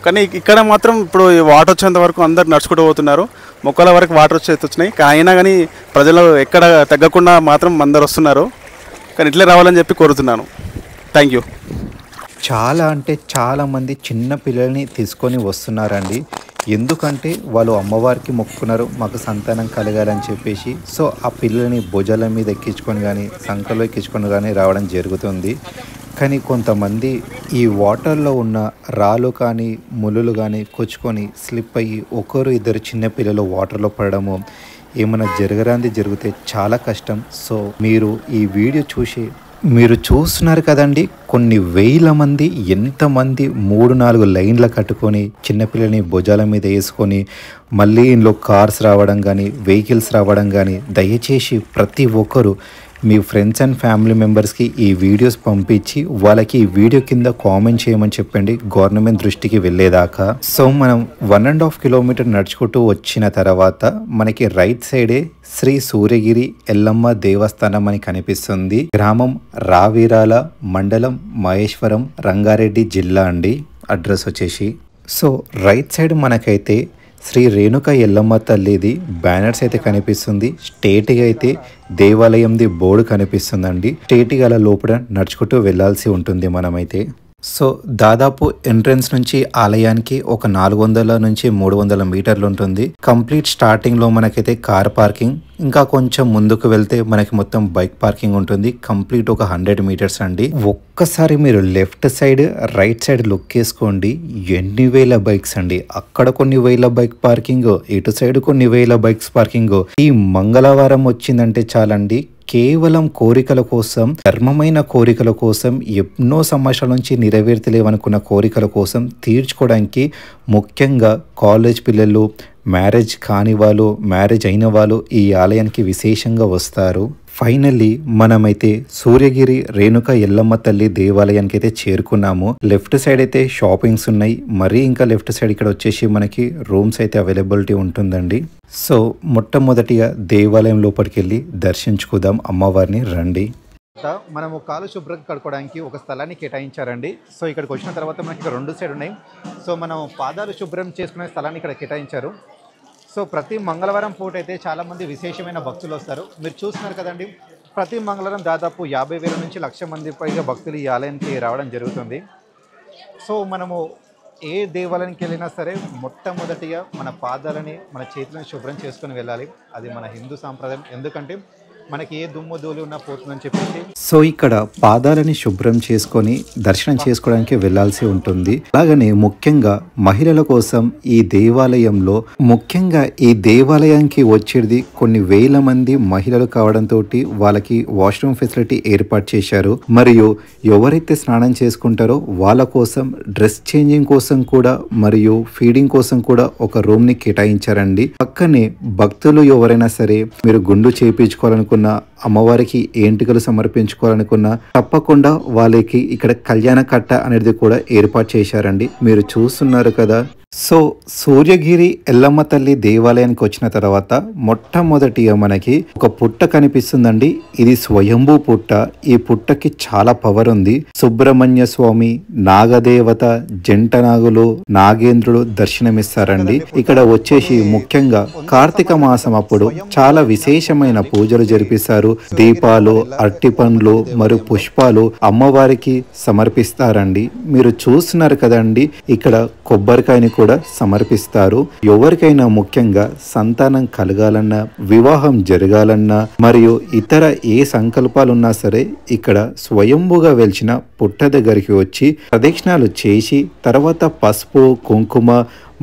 కానీ ఇక్కడ మాత్రం ఇప్పుడు వాటర్ వచ్చేంత వరకు అందరు నడుచుకుంటూ పోతున్నారు. మొక్కల వరకు వాటర్ వచ్చినాయి, అయినా కానీ ప్రజలు ఎక్కడ తగ్గకుండా మాత్రం అందరు వస్తున్నారు. కానీ ఇట్లే రావాలని చెప్పి కోరుతున్నాను. Thank you. చాలా అంటే చాలామంది చిన్న పిల్లల్ని తీసుకొని వస్తున్నారండి. ఎందుకంటే వాళ్ళు అమ్మవారికి మొక్కుకున్నారు మాకు సంతానం కలగాలని చెప్పేసి. సో ఆ పిల్లల్ని భుజాల మీద ఎక్కించుకొని కానీ సంకలో ఎక్కించుకొని కానీ రావడం జరుగుతుంది. కానీ కొంతమంది ఈ వాటర్లో ఉన్న రాళ్ళు కానీ ముళ్ళు కానీ కొచ్చుకొని స్లిప్ అయ్యి ఒకరు ఇద్దరు చిన్నపిల్లలు వాటర్లో పడడము ఏమైనా జరగరాంది జరిగితే చాలా కష్టం. సో మీరు ఈ వీడియో మీరు చూస్తున్నారు కదండి, కొన్ని వేల మంది ఎంతమంది 3-4 లైన్ల కట్టుకొని చిన్నపిల్లని భుజాల మీద వేసుకొని మళ్ళీ ఇంట్లో కార్స్ రావడం కానీ వెహికల్స్ రావడం కానీ, దయచేసి ప్రతి ఒక్కరు మీ ఫ్రెండ్స్ అండ్ ఫ్యామిలీ మెంబర్స్కి ఈ వీడియోస్ పంపించి వాళ్ళకి ఈ వీడియో కింద కామెంట్ చేయమని చెప్పండి గవర్నమెంట్ దృష్టికి వెళ్ళేదాకా. సో మనం 1.5 kilometer నడుచుకుంటూ వచ్చిన తర్వాత మనకి రైట్ సైడే శ్రీ సూర్యగిరి ఎల్లమ్మ దేవస్థానం అని కనిపిస్తుంది. గ్రామం రావిరాల, మండలం మహేశ్వరం, రంగారెడ్డి జిల్లా అండి. అడ్రస్ వచ్చేసి సో రైట్ సైడ్ మనకైతే శ్రీ రేణుక ఎల్లమ్మ తల్లిది బ్యానర్స్ అయితే కనిపిస్తుంది. స్టేట్గా అయితే దేవాలయంది బోర్డు కనిపిస్తుందండి. స్టేట్గా అలా లోపల నడుచుకుంటూ వెళ్ళాల్సి ఉంటుంది మనమైతే. సో దాదాపు ఎంట్రన్స్ నుంచి ఆలయానికి ఒక 400 నుంచి 300 మీటర్లు ఉంటుంది. కంప్లీట్ స్టార్టింగ్లో మనకైతే కార్ పార్కింగ్, ఇంకా కొంచెం ముందుకు వెళ్తే మనకి మొత్తం బైక్ పార్కింగ్ ఉంటుంది. కంప్లీట్ ఒక 100 meters అండి. ఒక్కసారి మీరు left side right side look వేసుకోండి, ఎన్ని వేల బైక్స్ అండి. అక్కడ కొన్ని వేల బైక్ పార్కింగ్, ఇటు సైడ్ కొన్ని వేల బైక్స్ పార్కింగ్. ఈ మంగళవారం వచ్చిందంటే చాలండి, కేవలం కోరికల కోసం, ధర్మమైన కోరికల కోసం, ఎన్నో సంవత్సరాల నుంచి నెరవేర్తలేవనుకున్న కోరికల కోసం తీర్చుకోవడానికి ముఖ్యంగా కాలేజ్ పిల్లలు, మ్యారేజ్ కాని వాళ్ళు, మ్యారేజ్ అయిన వాళ్ళు ఈ ఆలయానికి విశేషంగా వస్తారు. ఫైనల్లీ మనమైతే సూర్యగిరి రేణుక ఎల్లమ్మ తల్లి దేవాలయానికి అయితే చేరుకున్నాము. లెఫ్ట్ సైడ్ అయితే షాపింగ్స్ ఉన్నాయి, మరి ఇంకా లెఫ్ట్ సైడ్ ఇక్కడ వచ్చేసి మనకి రూమ్స్ అయితే అవైలబిలిటీ ఉంటుందండి. సో మొట్టమొదటిగా దేవాలయం లోపలికి వెళ్ళి దర్శించుకుందాం అమ్మవారిని, రండి. మనము కాలు శుభ్రం కడుక్కోవడానికి ఒక స్థలాన్ని కేటాయించారండి. సో ఇక్కడికి వచ్చిన తర్వాత మనకి ఇక్కడ 2 సైడ్ ఉన్నాయి. సో మనం పాదాలు శుభ్రం చేసుకునే స్థలాన్ని ఇక్కడ కేటాయించారు. సో ప్రతి మంగళవారం పూట అయితే చాలామంది విశేషమైన భక్తులు వస్తారు. మీరు చూస్తున్నారు కదండి, ప్రతి మంగళవారం దాదాపు 50,000 నుంచి 1,00,000 మంది పైగా భక్తులు ఈ ఆలయానికి రావడం జరుగుతుంది. సో మనము ఏ దేవాలయానికి వెళ్ళినా సరే మొట్టమొదటిగా మన పాదాలని, మన చేతులను శుభ్రం చేసుకొని వెళ్ళాలి. అది మన హిందూ సాంప్రదాయం. ఎందుకంటే మనకి ఏ దుమ్ము ధూళి ఉన్నా పోతుందని చెప్పేసి. సో ఇక్కడ పాదాలని శుభ్రం చేసుకొని దర్శనం చేసుకోవడానికి వెళ్ళాల్సి ఉంటుంది. అలాగనే ముఖ్యంగా మహిళల కోసం ఈ దేవాలయంలో, ముఖ్యంగా ఈ దేవాలయానికి వచ్చేది కొన్ని వేల మంది మహిళలు కావడంతో వాళ్ళకి వాష్రూమ్ ఫెసిలిటీ ఏర్పాటు చేశారు. మరియు ఎవరైతే స్నానం చేసుకుంటారో వాళ్ళ కోసం డ్రెస్ చేంజింగ్ కోసం కూడా మరియు ఫీడింగ్ కోసం కూడా ఒక రూమ్ ని కేటాయించారండి. పక్కనే భక్తులు ఎవరైనా సరే మీరు గుండు చేయించుకోవాలనుకున్న, అమ్మవారికి ఏంటికలు సమర్పించుకోవాలనుకున్నా తప్పకుండా వాళ్ళకి ఇక్కడ కళ్యాణ కట్ట అనేది కూడా ఏర్పాటు చేశారండి. మీరు చూస్తున్నారు కదా. సో సూర్యగిరి ఎల్లమ్మ తల్లి దేవాలయానికి వచ్చిన తర్వాత మొట్టమొదటిగా మనకి ఒక పుట్ట కనిపిస్తుందండి. ఇది స్వయంభూ పుట్ట. ఈ పుట్టకి చాలా పవర్ ఉంది. సుబ్రహ్మణ్య స్వామి, నాగదేవత, జంట నాగులు, నాగేంద్రుడు దర్శనమిస్తారండి. ఇక్కడ వచ్చేసి ముఖ్యంగా కార్తీక మాసం అప్పుడు చాలా విశేషమైన పూజలు జరిపిస్తారు. దీపాలు, అరటి పండ్లు మరియు పుష్పాలు అమ్మవారికి సమర్పిస్తారండి. మీరు చూస్తున్నారు కదండి, ఇక్కడ కొబ్బరికాయని కూడా సమర్పిస్తారు. ఎవరికైనా ముఖ్యంగా సంతానం కలగాలన్నా, వివాహం జరగాలన్నా మరియు ఇతర ఏ సంకల్పాలున్నా సరే ఇక్కడ స్వయంభుగా వెలిచిన పుట్ట దగ్గరికి వచ్చి ప్రదక్షిణాలు చేసి తర్వాత పసుపు, కుంకుమ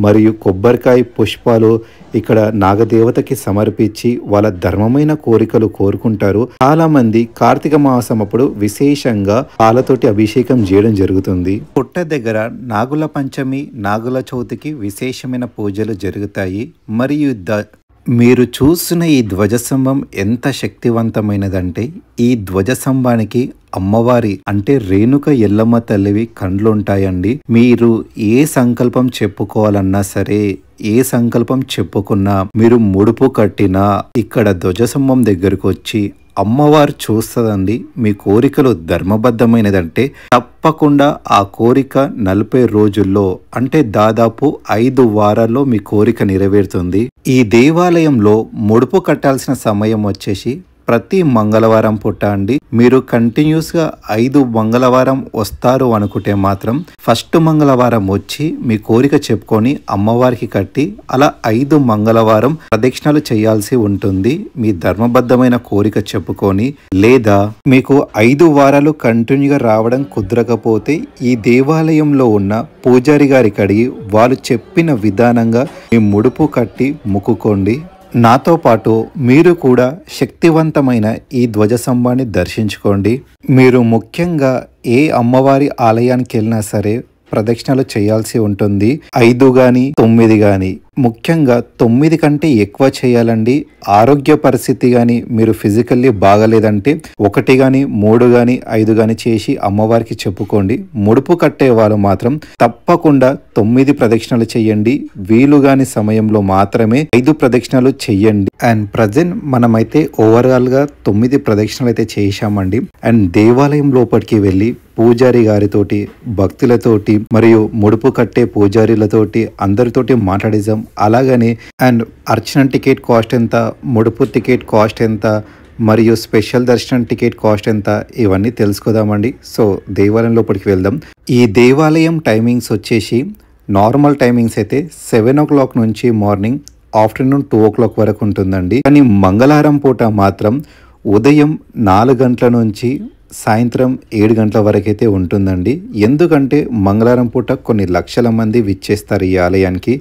మరియు కొబ్బరికాయ, పుష్పాలు ఇక్కడ నాగదేవతకి సమర్పించి వాళ్ళ ధర్మమైన కోరికలు కోరుకుంటారు. చాలా మంది కార్తీక మాసం అప్పుడు విశేషంగా పాలతోటి అభిషేకం చేయడం జరుగుతుంది. పుట్ట దగ్గర నాగుల పంచమి, నాగుల చవితికి విశేషమైన పూజలు జరుగుతాయి. మరియు మీరు చూస్తున్న ఈ ధ్వజస్తంభం ఎంత శక్తివంతమైనదంటే ఈ ధ్వజస్తంభానికి అమ్మవారి అంటే రేణుక ఎల్లమ్మ తల్లివి కండ్లుంటాయండి. మీరు ఏ సంకల్పం చెప్పుకోవాలన్నా సరే, ఏ సంకల్పం చెప్పుకున్నా, మీరు ముడుపు కట్టినా ఇక్కడ ధ్వజస్తంభం దగ్గరకు వచ్చి అమ్మవారు చూస్తుందండి. మీ కోరికలు ధర్మబద్ధమైనదంటే తప్పకుండా ఆ కోరిక 40 రోజుల్లో అంటే దాదాపు 5 వారాల్లో మీ కోరిక నెరవేరుతుంది. ఈ దేవాలయంలో ముడుపు కట్టాల్సిన సమయం వచ్చేసి ప్రతి మంగళవారం పూట అండి. మీరు కంటిన్యూస్గా 5 మంగళవారం వస్తారు అనుకుంటే మాత్రం ఫస్ట్ మంగళవారం వచ్చి మీ కోరిక చెప్పుకొని అమ్మవారికి కట్టి అలా 5 మంగళవారం ప్రదక్షిణలు చేయాల్సి ఉంటుంది మీ ధర్మబద్ధమైన కోరిక చెప్పుకొని. లేదా మీకు 5 వారాలు కంటిన్యూగా రావడం కుదరకపోతే ఈ దేవాలయంలో ఉన్న పూజారి గారికి అడిగి వాళ్ళు చెప్పిన విధానంగా మీ ముడుపు కట్టి మొక్కుకోండి. నాతో పాటు మీరు కూడా శక్తివంతమైన ఈ ధ్వజస్తంభాన్ని దర్శించుకోండి. మీరు ముఖ్యంగా ఏ అమ్మవారి ఆలయానికి వెళ్ళినా సరే ప్రదక్షిణలు చేయాల్సి ఉంటుంది. 5 గాని 9 గాని, ముఖ్యంగా 9 కంటే ఎక్కువ చేయాలండి. ఆరోగ్య పరిస్థితి కానీ మీరు ఫిజికల్లీ బాగలేదంటే 1 గాని 3 గాని 5 గాని చేసి అమ్మవారికి చెప్పుకోండి. ముడుపు కట్టే వాళ్ళు మాత్రం తప్పకుండా 9 ప్రదక్షిణలు చెయ్యండి. వీలు గాని సమయంలో మాత్రమే 5 ప్రదక్షిణలు చెయ్యండి. అండ్ ప్రజెంట్ మనమైతే ఓవరాల్ గా 9 ప్రదక్షిణలు అయితే చేశామండి. అండ్ దేవాలయం లోపలికి వెళ్ళి పూజారి గారితోటి, భక్తులతోటి మరియు ముడుపు కట్టే పూజారులతోటి అందరితోటి మాట్లాడేసాం. అలాగని అండ్ అర్చన టికెట్ కాస్ట్ ఎంత, ముడుపు టికెట్ కాస్ట్ ఎంత మరియు స్పెషల్ దర్శనం టికెట్ కాస్ట్ ఎంత, ఇవన్నీ తెలుసుకుందామండి. సో దేవాలయం లోపలికి వెళ్దాం. ఈ దేవాలయం టైమింగ్స్ వచ్చేసి నార్మల్ టైమింగ్స్ అయితే 7 o'clock నుంచి మార్నింగ్ ఆఫ్టర్నూన్ 2 o'clock వరకు ఉంటుందండి. కానీ మంగళవారం పూట మాత్రం ఉదయం 4 గంటల నుంచి సాయంత్రం 7 గంటల వరకు అయితే ఉంటుందండి. ఎందుకంటే మంగళవారం పూట కొన్ని లక్షల మంది విచ్చేస్తారు ఈ ఆలయానికి.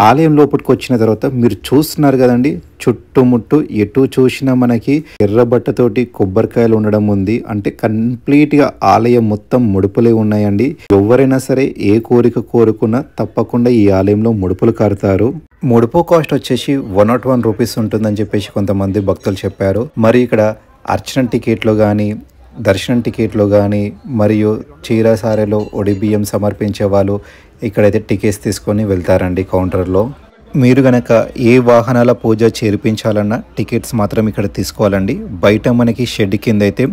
ఆలయం లోపలికి వచ్చిన తర్వాత మీరు చూస్తున్నారు కదండి, చుట్టుముట్టు ఎటు చూసినా మనకి ఎర్రబట్టతోటి కొబ్బరికాయలు ఉండడం ఉంది. అంటే కంప్లీట్గా ఆలయం మొత్తం ముడుపులే ఉన్నాయండి. ఎవరైనా సరే ఏ కోరిక కోరుకున్నా తప్పకుండా ఈ ఆలయంలో ముడుపులు కడతారు. ముడుపు కాస్ట్ వచ్చేసి 101 రూపీస్ ఉంటుందని చెప్పేసి కొంతమంది భక్తులు చెప్పారు. మరి ఇక్కడ అర్చన టికెట్లు కానీ, దర్శనం టికెట్లు కానీ మరియు చీరసారెలో ఒడి బియ్యం సమర్పించే వాళ్ళు ఇక్కడైతే టికెట్స్ తీసుకొని వెళ్తారండి కౌంటర్లో. మీరు గనక ఏ వాహనాల పూజ చేర్పించాలన్నా టికెట్స్ మాత్రం ఇక్కడ తీసుకోవాలండి. బయట మనకి షెడ్ కింద అయితే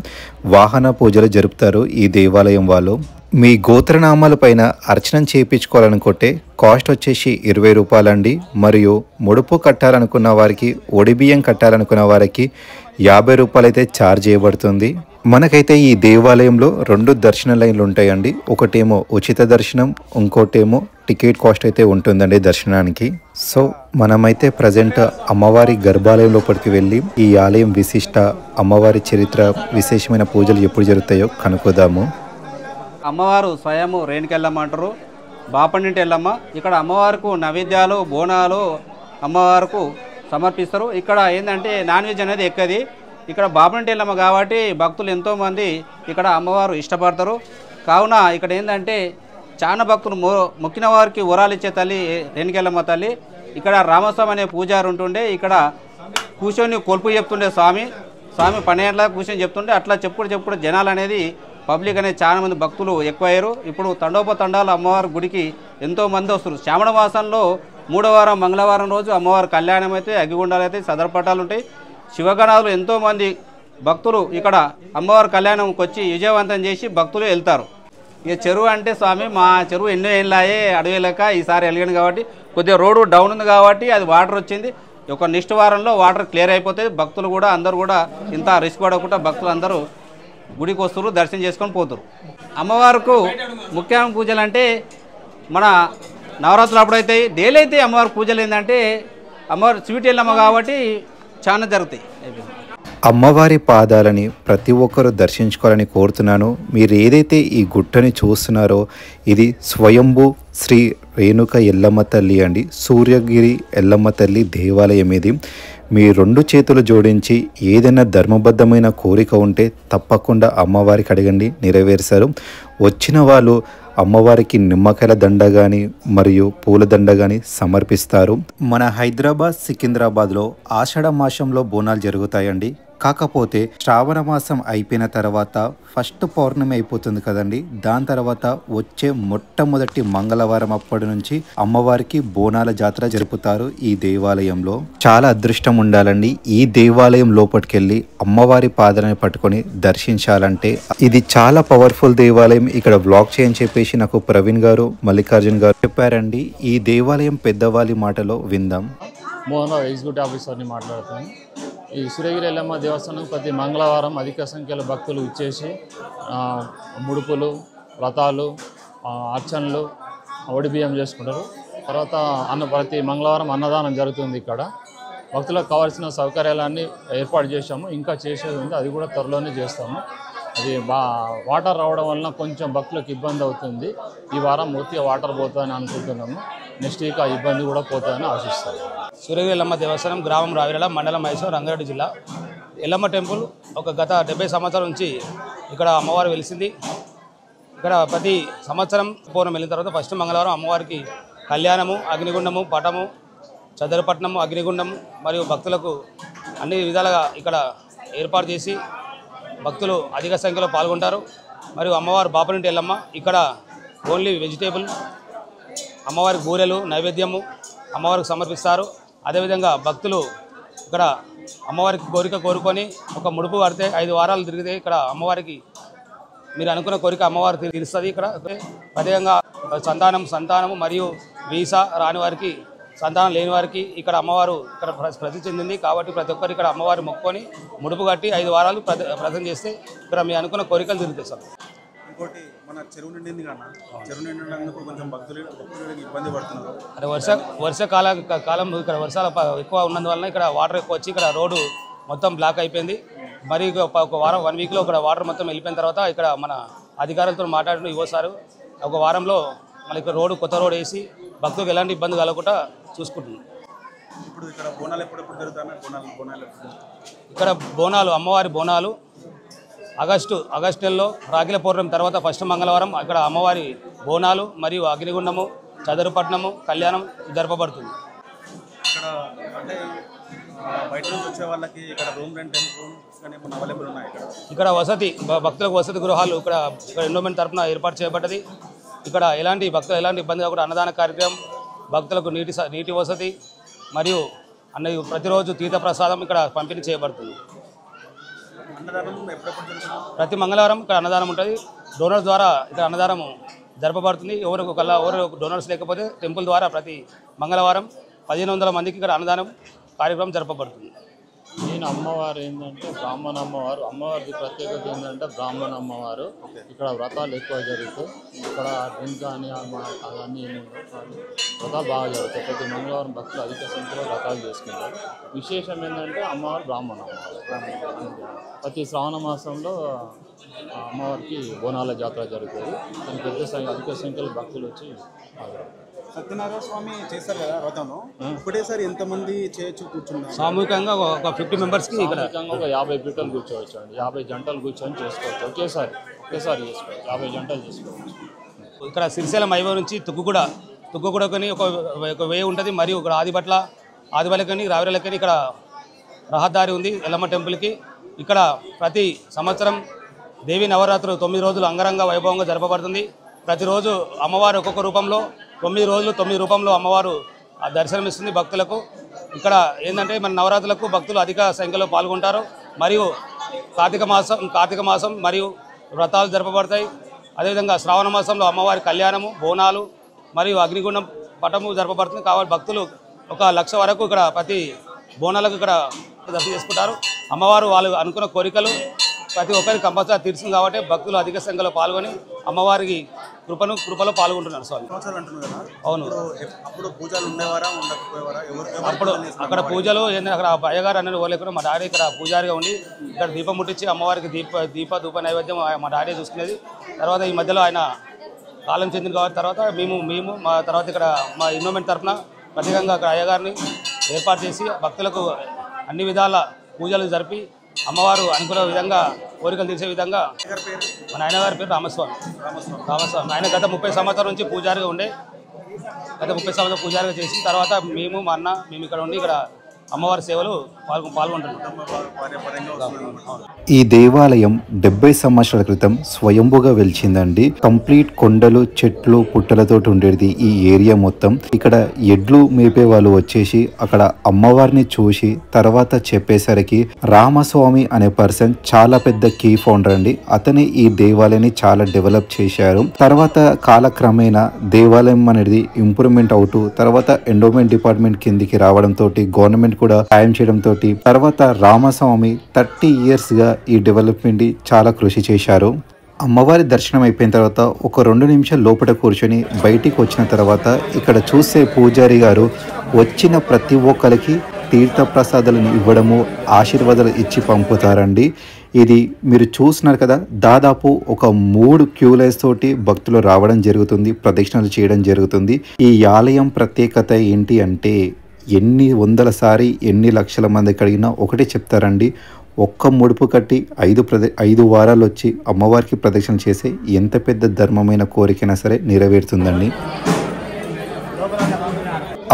వాహన పూజలు జరుపుతారు ఈ దేవాలయం వాళ్ళు. మీ గోత్రనామాల పైన అర్చన చేయించుకోవాలనుకుంటే కాస్ట్ వచ్చేసి 20 రూపాయలండి. మరియు ముడుపు కట్టాలనుకున్న వారికి, ఒడిబియ్యం కట్టాలనుకున్న వారికి 50 రూపాయలు అయితే ఛార్జ్ చేయబడుతుంది. మనకైతే ఈ దేవాలయంలో 2 దర్శన లైన్లు ఉంటాయండి. ఒకటేమో ఉచిత దర్శనం, ఇంకోటేమో టికెట్ కాస్ట్ అయితే ఉంటుందండి దర్శనానికి. సో మనమైతే ప్రజెంట్ అమ్మవారి గర్భాలయం లోపలికి వెళ్ళి ఈ ఆలయం విశిష్ట, అమ్మవారి చరిత్ర, విశేషమైన పూజలు ఎప్పుడు జరుగుతాయో కనుక్కోదాము. అమ్మవారు స్వయము రేణుకెళ్ళమ్మ అంటారు, బాపండింటి ఎల్లమ్మ. ఇక్కడ అమ్మవారికి నైవేద్యాలు, బోనాలు అమ్మవారికి సమర్పిస్తారు. ఇక్కడ ఏంటంటే నాన్ వెజ్ అనేది ఎక్కది. ఇక్కడ బాపండింటి ఎల్లమ్మ కాబట్టి భక్తులు ఎంతోమంది ఇక్కడ అమ్మవారు ఇష్టపడతారు. కావున ఇక్కడ ఏంటంటే చాలా భక్తులు మొక్కిన వారికి వరాలు ఇచ్చే తల్లి రేణుకెళ్ళమ్మ తల్లి. ఇక్కడ రామస్వామి అనే పూజారి ఉంటుండే, ఇక్కడ కూర్చొని కొలుపు చెప్తుండే స్వామి 12 కూర్చొని చెప్తుండే. అట్లా చెప్పుడు జనాలు అనేది పబ్లిక్ అనేది చాలా మంది భక్తులు ఎక్కువయ్యారు. ఇప్పుడు తండోపతండాలు అమ్మవారి గుడికి ఎంతోమంది వస్తారు. శ్రావణ మాసంలో 3వ వారం మంగళవారం రోజు అమ్మవారి కళ్యాణం అయితే, అగ్గిగుండాలు అయితే, సదరపటాలు ఉంటాయి. శివగణాలు ఎంతోమంది భక్తులు ఇక్కడ అమ్మవారి కళ్యాణంకి వచ్చి విజయవంతం చేసి భక్తులు వెళ్తారు. ఇక చెరువు అంటే స్వామి మా చెరువు ఎన్నో ఏళ్ళాయే అడవి లేక ఈసారి వెలిగాను కాబట్టి కొద్దిగా రోడ్డు డౌన్ ఉంది కాబట్టి అది వాటర్ వచ్చింది. ఒక నెక్స్ట్ వారంలో వాటర్ క్లియర్ అయిపోతే భక్తులు కూడా అందరూ కూడా ఇంత రిస్క్ పడకుండా భక్తులు అందరూ గుడికి వస్తారు, దర్శనం చేసుకొని పోతారు. అమ్మవారికి ముఖ్యమైన పూజలు అంటే మన నవరాత్రులు అప్పుడైతే డైలీ అయితే అమ్మవారి పూజలు ఏంటంటే అమ్మవారు స్వీట్ ఎల్లమ్మ కాబట్టి చాలా జరుగుతాయి. అమ్మవారి పాదాలని ప్రతి ఒక్కరూ దర్శించుకోవాలని కోరుతున్నాను. మీరు ఏదైతే ఈ గుట్టని చూస్తున్నారో ఇది స్వయంభూ శ్రీ రేణుక ఎల్లమ్మ తల్లి అండి. సూర్యగిరి ఎల్లమ్మ తల్లి దేవాలయం ఇది. మీ 2 చేతులు జోడించి ఏదైనా ధర్మబద్ధమైన కోరిక ఉంటే తప్పకుండా అమ్మవారికి అడగండి, నెరవేర్చారు. వచ్చిన వాళ్ళు అమ్మవారికి నిమ్మకాయల దండ కానీ మరియు పూల దండ కానీ సమర్పిస్తారు. మన హైదరాబాద్ సికింద్రాబాద్లో ఆషాఢ మాసంలో బోనాలు జరుగుతాయండి. కాకపోతే శ్రావణ మాసం అయిపోయిన తర్వాత ఫస్ట్ పౌర్ణమి అయిపోతుంది కదండి. దాని తర్వాత వచ్చే మొట్టమొదటి మంగళవారం అప్పటి నుంచి అమ్మవారికి బోనాల జాతర జరుపుతారు ఈ దేవాలయంలో. చాలా అదృష్టం ఉండాలండి ఈ దేవాలయం లోపలికెళ్ళి అమ్మవారి పాదాలను పట్టుకొని దర్శించాలంటే. ఇది చాలా పవర్ఫుల్ దేవాలయం. ఇక్కడ వ్లాగ్ చేయని చెప్పేసి నాకు ప్రవీణ్ గారు, మల్లికార్జున్ గారు చెప్పారండి. ఈ దేవాలయం పెద్దవాళ్ళ మాటలో విందాం. మోహన్ ఎగ్జిక్యూటివ్ ఆఫీసర్ని మాట్లాడుతాను. ఈ సూర్యగిరి ఎల్లమ్మ దేవస్థానం ప్రతి మంగళవారం అధిక సంఖ్యలో భక్తులు ఇచ్చేసి ముడుపులు, వ్రతాలు, అర్చనలు, ఒడిబియ్యం చేసుకుంటారు. తర్వాత ప్రతి మంగళవారం అన్నదానం జరుగుతుంది. ఇక్కడ భక్తులకు కావాల్సిన సౌకర్యాలన్నీ ఏర్పాటు చేశాము. ఇంకా చేసేది ఉంది, అది కూడా త్వరలోనే చేస్తాము. అది వాటర్ రావడం వలన కొంచెం భక్తులకు ఇబ్బంది అవుతుంది. ఈ వారం పూర్తిగా వాటర్ పోతుందని అనుకుంటున్నాము. నెక్స్ట్ వీక్ ఆ ఇబ్బంది కూడా పోతుందని ఆశిస్తాము. సూర్యగిరి ఎల్లమ్మ దేవస్థానం, గ్రామం రావిరాల, మండలం మైసూర్, రంగారెడ్డి జిల్లా. ఎల్లమ్మ టెంపుల్ గత 70 సంవత్సరాల నుంచి ఇక్కడ అమ్మవారు వెలిసింది. ఇక్కడ ప్రతి సంవత్సరం పూర్ణం వెళ్ళిన తర్వాత ఫస్ట్ మంగళవారం అమ్మవారికి కళ్యాణము, అగ్నిగుండము, పటము, చదరపట్నము, అగ్నిగుండము మరియు భక్తులకు అన్ని విధాలుగా ఇక్కడ ఏర్పాటు చేసి భక్తులు అధిక సంఖ్యలో పాల్గొంటారు. మరియు అమ్మవారు బాపనింటి ఎల్లమ్మ. ఇక్కడ ఓన్లీ వెజిటేబుల్ అమ్మవారికి బూరెలు నైవేద్యము అమ్మవారికి సమర్పిస్తారు. అదేవిధంగా భక్తులు ఇక్కడ అమ్మవారికి కోరిక కోరుకొని ఒక ముడుపు కడితే 5 వారాలు తిరిగితే ఇక్కడ అమ్మవారికి మీరు అనుకున్న కోరిక అమ్మవారు తీరుస్తుంది. ఇక్కడ ప్రత్యేకంగా సంతానము మరియు వీసా రాని వారికి, సంతానం లేని వారికి ఇక్కడ అమ్మవారు ఇక్కడ ప్రసిద్ధి చెందింది. కాబట్టి ప్రతి ఒక్కరు ఇక్కడ అమ్మవారి మొక్కుకొని ముడుపు కట్టి 5 వారాలు ప్రదర్శన చేస్తే ఇక్కడ మీ అనుకున్న కోరికలు తిరుగుతాయి సార్. ఇంకోటి మన చెరువు నిండింది కన్నా, చెరువు నిండినందుకు కొంచెం భక్తులు ఇబ్బంది పడుతున్నారు. అంటే వర్షాకాలం ఇక్కడ వర్షాలు ఎక్కువ ఉన్నందువలన ఇక్కడ వాటర్ ఎక్కువ వచ్చి ఇక్కడ రోడ్డు మొత్తం బ్లాక్ అయిపోయింది. మరి ఒక వారం 1 వీక్లో ఇక్కడ వాటర్ మొత్తం వెళ్ళిపోయిన తర్వాత ఇక్కడ మన అధికారులతో మాట్లాడిన ఇవ్వసారు ఒక వారంలో మళ్ళీ ఇక్కడ కొత్త రోడ్ వేసి భక్తులకు ఎలాంటి ఇబ్బంది కలగకుండా చూసుకుంటుంది. ఇప్పుడు ఇక్కడ బోనాలు ఎప్పుడెప్పుడు జరుగుతాయి? ఇక్కడ బోనాలు, అమ్మవారి బోనాలు ఆగస్టు నెలలో రాగిల పౌర్ణమి తర్వాత ఫస్ట్ మంగళవారం ఇక్కడ అమ్మవారి బోనాలు మరియు అగ్నిగుండము, చదరుపట్నము, కళ్యాణం జరపబడుతుంది. ఇక్కడ అంటే బయట నుంచి వచ్చే వాళ్ళకి ఇక్కడ రూమ్స్ కానీ అవైలబుల్ ఉన్నాయి. ఇక్కడ వసతి భక్తులకు వసతి గృహాలు ఇక్కడ ఎండోమెంట్ తరఫున ఏర్పాటు చేయబడ్డది. ఇక్కడ భక్తులు ఎలాంటి ఇబ్బంది కాకుండా అన్నదాన కార్యక్రమం, భక్తులకు నీటి వసతి మరియు ప్రతిరోజు తీర్థ ప్రసాదం ఇక్కడ పంపిణీ చేయబడుతుంది. ప్రతి మంగళవారం ఇక్కడ అన్నదానం ఉంటుంది. డోనర్స్ ద్వారా ఇక్కడ అన్నదానం జరపబడుతుంది. ఎవరు డోనర్స్ లేకపోతే టెంపుల్ ద్వారా ప్రతి మంగళవారం 1500 మందికి ఇక్కడ అన్నదానం కార్యక్రమం జరపబడుతుంది. నేను అమ్మవారు ఏంటంటే బ్రాహ్మణ అమ్మవారు. అమ్మవారికి ప్రత్యేకత ఏంటంటే బ్రాహ్మణ అమ్మవారు. ఇక్కడ వ్రతాలు ఎక్కువ జరుగుతాయి. ఇక్కడ డ్రింక్ కానీ అవన్నీ ఏమి ఉండవు. వ్రతాలు బాగా జరుగుతాయి. ప్రతి మంగళవారం భక్తులు అధిక సంఖ్యలో వ్రతాలు చేసుకుంటారు. విశేషం ఏంటంటే అమ్మవారు బ్రాహ్మణ అమ్మవారు. ప్రతి శ్రావణ మాసంలో అమ్మవారికి బోనాల జాతర జరుగుతుంది. దానికి అధిక సంఖ్యలో భక్తులు వచ్చి సత్యనారాయణ స్వామి చేస్తారు కదా వ్రతంలో, ఒకటేసారి ఎంతమంది చేయొచ్చు కూర్చుంటారు? సామూహికంగా ఒక 50 మెంబర్స్కి ఇక్కడ ఒక 50 పీటలు కూర్చోవచ్చు అండి. 50 జంటలు కూర్చొని చేసుకోవచ్చు. ఒకేసారి చేసుకోవచ్చు. 50 జంటలు చేసుకోవచ్చు. ఇక్కడ శ్రీశైలం హైవే నుంచి తుక్కుగూడకని ఒక వే ఉంటుంది. మరియు ఇక్కడ ఆదిబలకని రావిరలకని ఇక్కడ రహదారి ఉంది ఎల్లమ్మ టెంపుల్కి. ఇక్కడ ప్రతి సంవత్సరం దేవి నవరాత్రులు 9 రోజులు అంగరంగ వైభవంగా జరపబడుతుంది. ప్రతిరోజు అమ్మవారు ఒక్కొక్క రూపంలో 9 రోజులు 9 రూపంలో అమ్మవారు దర్శనమిస్తుంది భక్తులకు. ఇక్కడ ఏంటంటే మన నవరాత్రులకు భక్తులు అధిక సంఖ్యలో పాల్గొంటారు. మరియు కార్తీక మాసం మరియు వ్రతాలు జరపబడతాయి. అదేవిధంగా శ్రావణ మాసంలో అమ్మవారి కళ్యాణము, బోనాలు మరియు అగ్నిగుండం పటము జరపబడుతుంది. కాబట్టి భక్తులు 1 లక్ష వరకు ఇక్కడ ప్రతి బోనాలకు ఇక్కడ దర్శనం చేసుకుంటారు. అమ్మవారు వాళ్ళు అనుకున్న కోరికలు ప్రతి ఒక్కరికి కంపల్సరీ తీర్చింది కాబట్టి భక్తులు అధిక సంఖ్యలో పాల్గొని అమ్మవారికి కృపలో పాల్గొంటున్నారు స్వామి. అవును, అప్పుడు అక్కడ పూజలు అక్కడ అయ్యగారు అనేది లేకుండా మా డాడీ ఇక్కడ పూజారిగా ఉండి ఇక్కడ దీపం ముట్టించి అమ్మవారికి ధూప నైవేద్యం మా డాడీ చూసుకునేది. తర్వాత ఈ మధ్యలో ఆయన కాలం చెందిన కాబట్టి తర్వాత మేము మా తర్వాత ఇక్కడ మా ఇన్వెస్ట్మెంట్ తరఫున ప్రత్యేకంగా అక్కడ అయ్యగారిని ఏర్పాటు చేసి భక్తులకు అన్ని విధాల పూజలు జరిపి అమ్మవారు అనుకున్న విధంగా కోరికలు తీర్చే విధంగా మా నాయనగారి పేరు రామస్వామి. ఆయన గత 30 సంవత్సరాల నుంచి పూజారిగా ఉండే, గత 30 సంవత్సరాలు పూజారిగా చేసిన తర్వాత మా అన్న ఇక్కడ ఉండి ఇక్కడ అమ్మవారి సేవలు పాల్గొంటున్నాం. ఈ దేవాలయం 70 సంవత్సరాల క్రితం స్వయంభుగా వెలిచిందండి. కంప్లీట్ కొండలు, చెట్లు, పుట్టలతో ఉండేది ఈ ఏరియా మొత్తం. ఇక్కడ ఎడ్లు మేపే వాళ్ళు వచ్చేసి అక్కడ అమ్మవారిని చూసి తర్వాత చెప్పేసరికి రామస్వామి అనే పర్సన్ చాలా పెద్ద కీ ఫౌండర్ అండి. అతనే ఈ దేవాలయాన్ని చాలా డెవలప్ చేశారు. తర్వాత కాలక్రమేణా దేవాలయం అనేది ఇంప్రూవ్మెంట్ అవుతూ తర్వాత ఎండోమెంట్ డిపార్ట్మెంట్ కిందికి రావడంతో గవర్నమెంట్ కూడా సాయం చేయడంతో తర్వాత రామస్వామి 30 years గా ఈ డెవలప్మెంట్ చాలా కృషి చేశారు. అమ్మవారి దర్శనం అయిపోయిన తర్వాత ఒక 2 నిమిషాలు లోపల కూర్చొని బయటికి వచ్చిన తర్వాత ఇక్కడ చూసే పూజారి గారు వచ్చిన ప్రతి ఒక్కరికి తీర్థ ప్రసాదాలను ఇవ్వడము, ఆశీర్వాదాలు ఇచ్చి పంపుతారండి. ఇది మీరు చూస్తున్నారు కదా, దాదాపు ఒక 3 క్యూ లైన్స్ తోటి భక్తులు రావడం జరుగుతుంది, ప్రదక్షిణలు చేయడం జరుగుతుంది. ఈ ఆలయం ప్రత్యేకత ఏంటి అంటే ఎన్ని వందల సారి ఎన్ని లక్షల మంది అడిగినా ఒకటే చెప్తారండి, ఒక్క ముడుపు కట్టి 5 వారాలు వచ్చి అమ్మవారికి ప్రదక్షిణ చేసే ఎంత పెద్ద ధర్మమైన కోరికైనా సరే నెరవేరుతుందండి.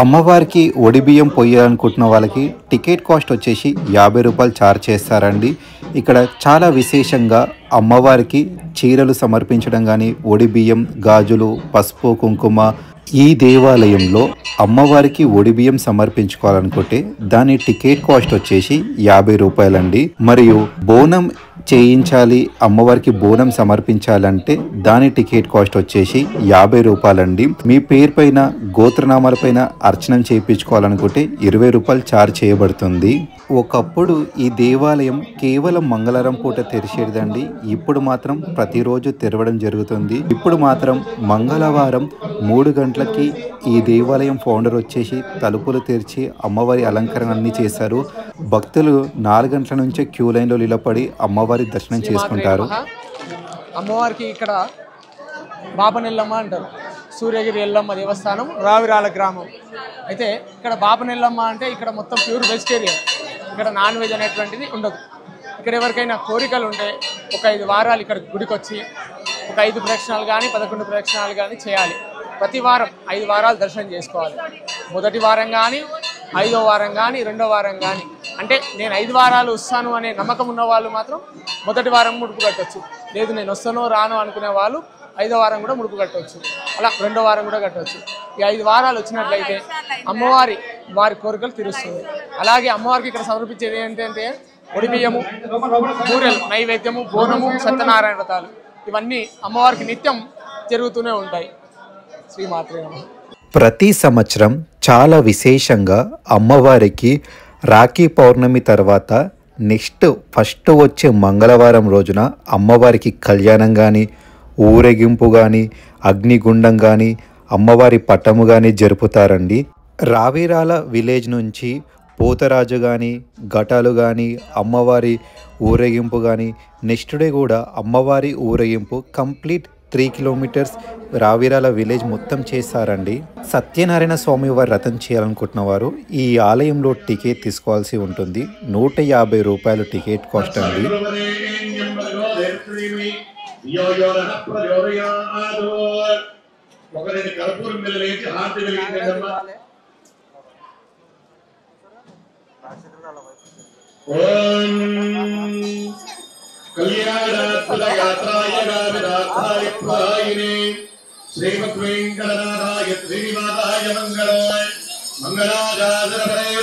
అమ్మవారికి ఒడిబియ్యం పొయ్యాలనుకుంటున్న వాళ్ళకి టికెట్ కాస్ట్ వచ్చేసి 50 రూపాయలు ఛార్జ్ చేస్తారండి. ఇక్కడ చాలా విశేషంగా అమ్మవారికి చీరలు సమర్పించడం కానీ, ఒడిబియ్యం, గాజులు, పసుపు, కుంకుమ. ఈ దేవాలయంలో అమ్మవారికి ఒడిబియ్యం సమర్పించుకోవాలనుకుంటే దాని టికెట్ కాస్ట్ వచ్చేసి 50 రూపాయలండి. మరియు బోనం చేయించాలి, అమ్మవారికి బోనం సమర్పించాలంటే దాని టికెట్ కాస్ట్ వచ్చేసి 50 రూపాయలండి. మీ పేరు పైన గోత్రనామాల పైన అర్చనం చేయించుకోవాలనుకుంటే 20 రూపాయలు ఛార్జ్ చేయబడుతుంది. ఒకప్పుడు ఈ దేవాలయం కేవలం మంగళవారం పూట తెరిచేదండి. ఇప్పుడు మాత్రం ప్రతిరోజు తెరవడం జరుగుతుంది. ఇప్పుడు మాత్రం మంగళవారం 3 గంటలకి ఈ దేవాలయం ఫౌండర్ వచ్చేసి తలుపులు తెరిచి అమ్మవారి అలంకరణ అన్ని చేశారు. భక్తులు 4 గంటల నుంచే క్యూ లైన్లో నిలబడి అమ్మవారి దర్శనం చేసుకుంటారు. అమ్మవారికి ఇక్కడ బాపనెల్లమ్మ అంటారు. సూర్యగిరి ఎల్లమ్మ దేవస్థానం, రావిరాల గ్రామం. అయితే ఇక్కడ బాపనెల్లమ్మ అంటే ఇక్కడ మొత్తం ప్యూర్ వెజిటేరియన్. ఇక్కడ నాన్ వెజ్ అనేటువంటిది ఉండదు. ఇక్కడ ఎవరికైనా కోరికలు ఉంటే ఒక 5 వారాలు ఇక్కడ గుడికి వచ్చి ఒక 5 ప్రదక్షిణాలు కానీ 11 ప్రదక్షిణాలు కానీ చేయాలి. ప్రతి వారం 5 వారాలు దర్శనం చేసుకోవాలి. మొదటి వారం కానీ, 5వ వారం కానీ, 2వ వారం కానీ. అంటే నేను 5 వారాలు వస్తాను అనే నమ్మకం ఉన్న వాళ్ళు మాత్రం మొదటి వారం ముడుపు కట్టవచ్చు. లేదు నేను వస్తానో రాను అనుకునే వాళ్ళు 5వ వారం కూడా ముడుపు కట్టవచ్చు. అలా 2వ వారం కూడా కట్టవచ్చు. ఈ 5 వారాలు వచ్చినట్లయితే అమ్మవారి కోరికలు తీరుస్తుంది. అలాగే అమ్మవారికి ఇక్కడ సమర్పించేది ఏంటంటే ఒడిబియ్యము, బూరెలు, నైవేద్యము, బోనము, సత్యనారాయణ వ్రతాలు ఇవన్నీ అమ్మవారికి నిత్యం జరుగుతూనే ఉంటాయి. శ్రీమాత్రే నమః. ప్రతి సంవత్సరం చాలా విశేషంగా అమ్మవారికి రాఖీ పౌర్ణమి తర్వాత ఫస్ట్ వచ్చే మంగళవారం రోజున అమ్మవారికి కళ్యాణం కానీ, ఊరేగింపు కానీ, అగ్నిగుండం కానీ, అమ్మవారి పట్టము కానీ జరుపుతారండి. రావిరాల విలేజ్ నుంచి పోతరాజు కానీ, ఘటాలు కానీ, అమ్మవారి ఊరేగింపు కానీ, నెక్స్ట్ డే కూడా అమ్మవారి ఊరేగింపు కంప్లీట్ 3 కిలోమీటర్స్ రావిరాల విలేజ్ మొత్తం చేస్తారండి. సత్యనారాయణ స్వామి వారి రథం చేయాలనుకుంటున్న వారు ఈ ఆలయంలో టికెట్ తీసుకోవాల్సి ఉంటుంది. 150 రూపాయలు టికెట్ కాస్ట్ అండి. కళ్యాణాత్మయాత్రాయ రావిరాత్రాయ ప్రాయినే శ్రీమద్వేంకటనాథాయ శ్రీనివాసాయ మంగళాయ మంగళాచార్య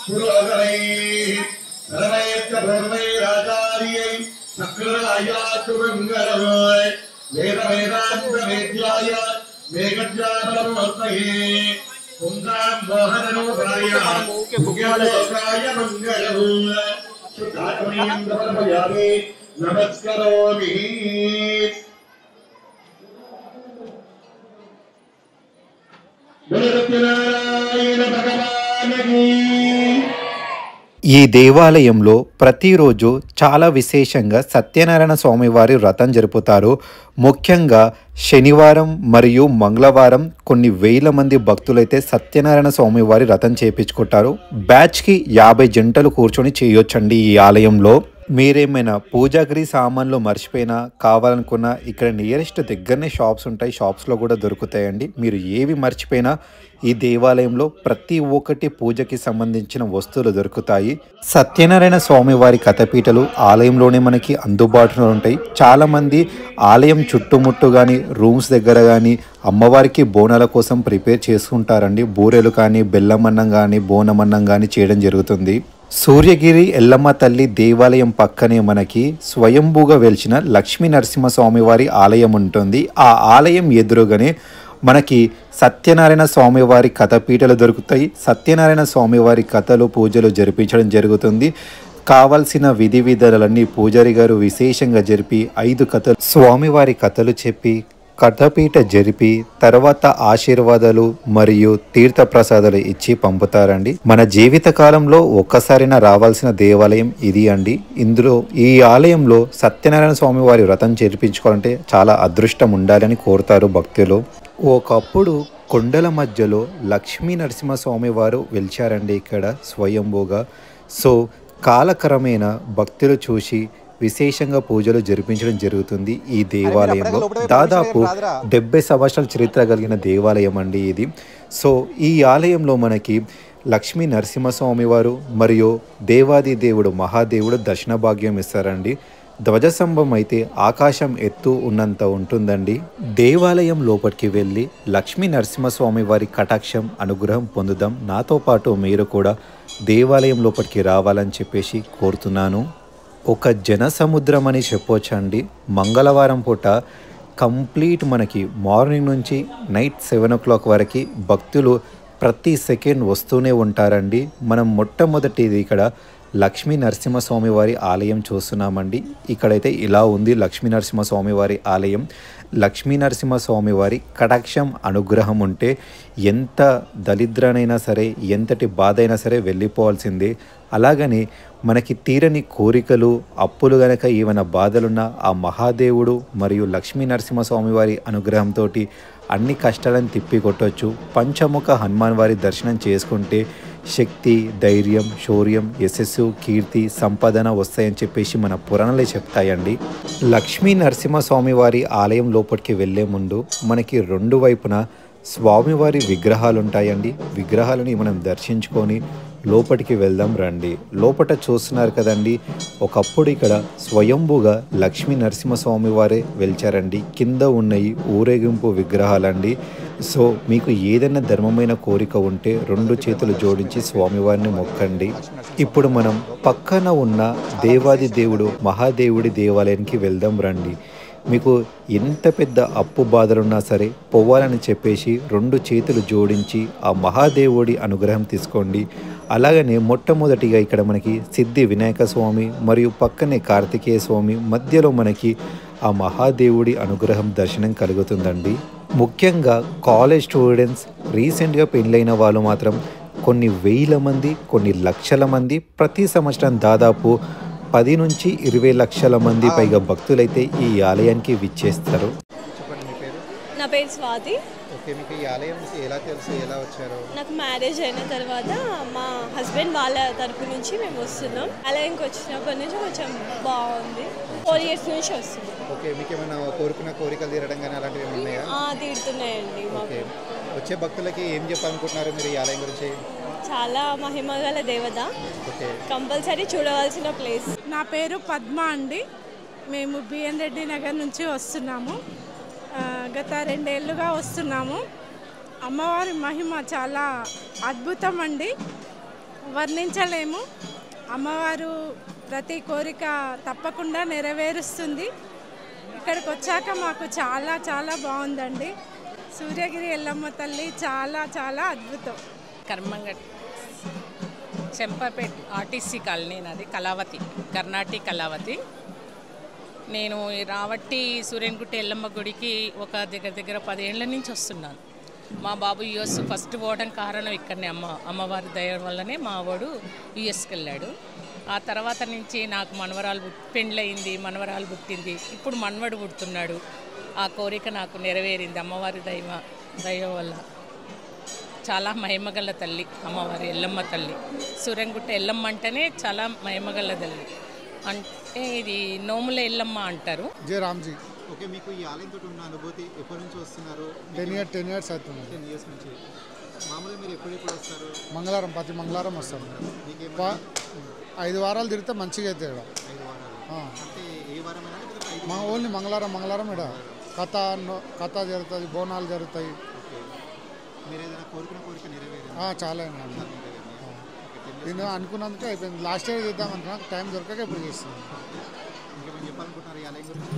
పురోగరైః సర్వైః పూర్వైరాచార్యై సకృతాయాతు మంగళాయ వేద వేదాంత వేద్యాయ వేగజ్ఞానం వర్తయే పుంసాం మోహనరూపాయ ముఖ్యలోకాయ మంగళం సుధాత్మయం సమర్పయామి నమస్కరోమి. సత్యనారాయణ భగవానికి ఈ దేవాలయంలో ప్రతిరోజు చాలా విశేషంగా సత్యనారాయణ స్వామివారి వ్రతం జరుపుతారు. ముఖ్యంగా శనివారం మరియు మంగళవారం కొన్ని వేల మంది భక్తులైతే సత్యనారాయణ స్వామివారి వ్రతం చేయించుకుంటారు. బ్యాచ్కి 50 జంటలు కూర్చొని చేయొచ్చండి ఈ ఆలయంలో. మీరేమైనా పూజాగిరి సామాన్లు మర్చిపోయినా కావాలనుకున్నా ఇక్కడ నియరెస్ట్ దగ్గరనే షాప్స్ ఉంటాయి, షాప్స్లో కూడా దొరుకుతాయండి. మీరు ఏవి మర్చిపోయినా ఈ దేవాలయంలో ప్రతి ఒక్కటి పూజకి సంబంధించిన వస్తువులు దొరుకుతాయి. సత్యనారాయణ స్వామివారి కథపీటలు ఆలయంలోనే మనకి అందుబాటులో ఉంటాయి. చాలామంది ఆలయం చుట్టుముట్టు కానీ రూమ్స్ దగ్గర కానీ అమ్మవారికి బోనాల కోసం ప్రిపేర్ చేసుకుంటారండి. బూరెలు కానీ బెల్లమన్నం కానీ బోనమన్నం కానీ చేయడం జరుగుతుంది. సూర్యగిరి ఎల్లమ్మ తల్లి దేవాలయం పక్కనే మనకి స్వయంభూగా వెలిచిన లక్ష్మీ నరసింహస్వామివారి ఆలయం ఉంటుంది. ఆ ఆలయం ఎదురుగానే మనకి సత్యనారాయణ స్వామివారి కథపీటలు దొరుకుతాయి. సత్యనారాయణ స్వామివారి కథలు పూజలు జరిపించడం జరుగుతుంది. కావాల్సిన విధి విధానాలన్నీ పూజారి గారు విశేషంగా జరిపి 5 కథలు స్వామివారి కథలు చెప్పి కథపీట జరిపి తర్వాత ఆశీర్వాదాలు మరియు తీర్థ ప్రసాదాలు ఇచ్చి పంపుతారండి. మన జీవిత కాలంలో ఒక్కసారైనా రావాల్సిన దేవాలయం ఇది అండి. ఇందులో ఈ ఆలయంలో సత్యనారాయణ స్వామి వారి వ్రతం చేర్పించుకోవాలంటే చాలా అదృష్టం ఉండాలని కోరుతారు భక్తులు. ఒకప్పుడు కొండల మధ్యలో లక్ష్మీ నరసింహస్వామి వారు వెలిచారండి ఇక్కడ స్వయంభూగా. సో కాలక్రమేణా భక్తులు చూసి విశేషంగా పూజలు జరిపించడం జరుగుతుంది. ఈ దేవాలయంలో దాదాపు 70 సంవత్సరాల చరిత్ర కలిగిన దేవాలయం అండి ఇది. సో ఈ ఆలయంలో మనకి లక్ష్మీ నరసింహస్వామి వారు మరియు దేవాది దేవుడు మహాదేవుడు దర్శన భాగ్యం ఇస్తారండి. ధ్వజస్తంభం అయితే ఆకాశం ఎత్తు ఉన్నంత ఉంటుందండి. దేవాలయం లోపలికి వెళ్ళి లక్ష్మీ నరసింహస్వామి వారి కటాక్షం అనుగ్రహం పొందుదాం. నాతో పాటు మీరు కూడా దేవాలయం లోపలికి రావాలని చెప్పేసి కోరుతున్నాను. ఒక జన సముద్రం అని చెప్పొచ్చండి. మంగళవారం పూట కంప్లీట్ మనకి మార్నింగ్ నుంచి నైట్ 7 o'clock వరకు భక్తులు ప్రతి సెకండ్ వస్తూనే ఉంటారండి. మనం మొట్టమొదటిది ఇక్కడ లక్ష్మీ నరసింహస్వామి వారి ఆలయం చూస్తున్నామండి. ఇక్కడైతే ఇలా ఉంది లక్ష్మీ నరసింహస్వామి వారి ఆలయం. లక్ష్మీ నరసింహస్వామి వారి కటాక్షం అనుగ్రహం ఉంటే ఎంత దరిద్రనైనా సరే ఎంతటి బాధ అయినా సరే వెళ్ళిపోవాల్సిందే. అలాగని మనకి తీరని కోరికలు అప్పులు గనక ఏమైనా బాధలున్నా ఆ మహాదేవుడు మరియు లక్ష్మీ నరసింహస్వామి వారి అనుగ్రహంతో అన్ని కష్టాలను తిప్పికొట్టవచ్చు. పంచముఖ హనుమాన్ వారి దర్శనం చేసుకుంటే శక్తి, ధైర్యం, శౌర్యం, యశస్సు, కీర్తి, సంపదన వస్తాయని చెప్పేసి మన పురాణాలే చెప్తాయండి. లక్ష్మీ నరసింహస్వామి వారి ఆలయం లోపలికి వెళ్ళే ముందు మనకి 2 వైపున స్వామివారి విగ్రహాలు ఉంటాయండి. విగ్రహాలని మనం దర్శించుకొని లోపలికి వెళ్దాం రండి. లోపల చూస్తున్నారు కదండి, ఒకప్పుడు ఇక్కడ స్వయంభూగా లక్ష్మీ నరసింహస్వామి వారే వెలిచారండి. కింద ఉన్నాయి ఊరేగింపు విగ్రహాలండి. సో మీకు ఏదైనా ధర్మమైన కోరిక ఉంటే 2 చేతులు జోడించి స్వామివారిని మొక్కండి. ఇప్పుడు మనం పక్కన ఉన్న దేవాది దేవుడు మహాదేవుడి దేవాలయానికి వెళ్దాం రండి. మీకు ఎంత పెద్ద అప్పు బాధలున్నా సరే పోవాలని చెప్పేసి 2 చేతులు జోడించి ఆ మహాదేవుడి అనుగ్రహం తీసుకోండి. అలాగనే మొట్టమొదటిగా ఇక్కడ మనకి సిద్ధి వినాయక స్వామి మరియు పక్కనే కార్తికేయ స్వామి మధ్యలో మనకి ఆ మహాదేవుడి అనుగ్రహం దర్శనం కలుగుతుందండి. ముఖ్యంగా కాలేజ్ స్టూడెంట్స్, రీసెంట్గా పెళ్ళైన వాళ్ళు మాత్రం కొన్ని వేల మంది కొన్ని లక్షల మంది ప్రతి సంవత్సరం దాదాపు 10 నుంచి 20 లక్షల మంది పైగా భక్తులైతే ఈ ఆలయానికి విచ్చేస్తారు. చెప్పండి మీ పేరు? నా పేరు స్వాతి. ఓకే, మీకు ఈ ఆలయం ఎలా తెలుసు, ఎలా వచ్చారు? నాకు మ్యారేజ్ అయిన తర్వాత మా హస్బెండ్ వాళ్ళ తరపు నుంచి మేము వస్తున్నాం. ఆలయంకి వచ్చినప్పటి నుంచి కొంచెం బాగుంది. 4 years నుంచి వస్తున్నాం. ఓకే, మీకు ఏమైనా కోరుకున్న కోరికలు తీరడం కానీ అలాంటివి ఏమైనా ఉన్నాయా? తీరుతున్నాయండి. ఓకే, వచ్చే భక్తులకి ఏం చెప్పాలనుకుంటున్నారు మీరు ఈ ఆలయం గురించి? చాలా మహిమగల దేవత, ఓకే, కంపల్సరీ చూడవలసిన ప్లేస్. నా పేరు పద్మ అండి. మేము బిఎన్ రెడ్డి నగర్ నుంచి వస్తున్నాము. గత 2 ఏళ్ళుగా వస్తున్నాము. అమ్మవారి మహిమ చాలా అద్భుతం అండి, వర్ణించలేము. అమ్మవారు ప్రతి కోరిక తప్పకుండా నెరవేరుస్తుంది. ఇక్కడికి వచ్చాక మాకు చాలా చాలా బాగుందండి. సూర్యగిరి ఎల్లమ్మ తల్లి చాలా చాలా అద్భుతం. కర్మంగట్ చెంపపేట్ ఆర్టీసీ కాలనీ, నాది కళావతి, కర్ణాటక కళావతి. నేను రావట్టి సూర్యన్గుట్ట ఎల్లమ్మ గుడికి ఒక దగ్గర 10 ఏళ్ల నుంచి వస్తున్నాను. మా బాబు యుఎస్ ఫస్ట్ పోవడం కారణం ఇక్కడనే అమ్మవారి దయ వల్లనే మా వాడు యుఎస్కి వెళ్ళాడు. ఆ తర్వాత నుంచి నాకు మనవరాలు పెండ్లయింది, మనవరాలు పుట్టింది, ఇప్పుడు మనవడు పుడుతున్నాడు. ఆ కోరిక నాకు నెరవేరింది అమ్మవారి దయ వల్ల. చాలా మహిమగల తల్లి అమ్మవారి ఎల్లమ్మ తల్లి. సూర్యన్గుట్ట ఎల్లమ్మ అంటేనే చాలా మహిమగల తల్లి. అంటే ఇది నోముల ఎల్లమ్మ అంటారు. జయ రామ్జీ. ఓకే, మీకు ఈ ఆలయంతో ఉన్న అనుభూతి ఎప్పటి నుంచి వస్తున్నారు? 10 years అవుతుంది. 10 years నుంచి. మామూలుగా మీరు ఎప్పుడు వస్తారు? మంగళవారం, ప్రతి మంగళవారం వస్తాము. 5 వారాలు తిరిగితే మంచిగా అవుతాయి ఇక్కడ. 5 వారాలు అంటే ఏ వారమైనా? మా ఓన్లీ మంగళవారం ఇక్కడ కథ జరుగుతుంది, బోనాలు జరుగుతాయి. మీరు ఏదైనా కోరిక నెరవేరింది? చాలా నేను అనుకున్నందుకే అయిపోయింది. లాస్ట్ ఇయర్ చేద్దామనుకున్నా, టైం దొరకక ఇప్పుడు చేస్తున్నాను. ఇంకేమైనా చెప్పాలనుకుంటున్నారు ఈ ఆలయం గురించి?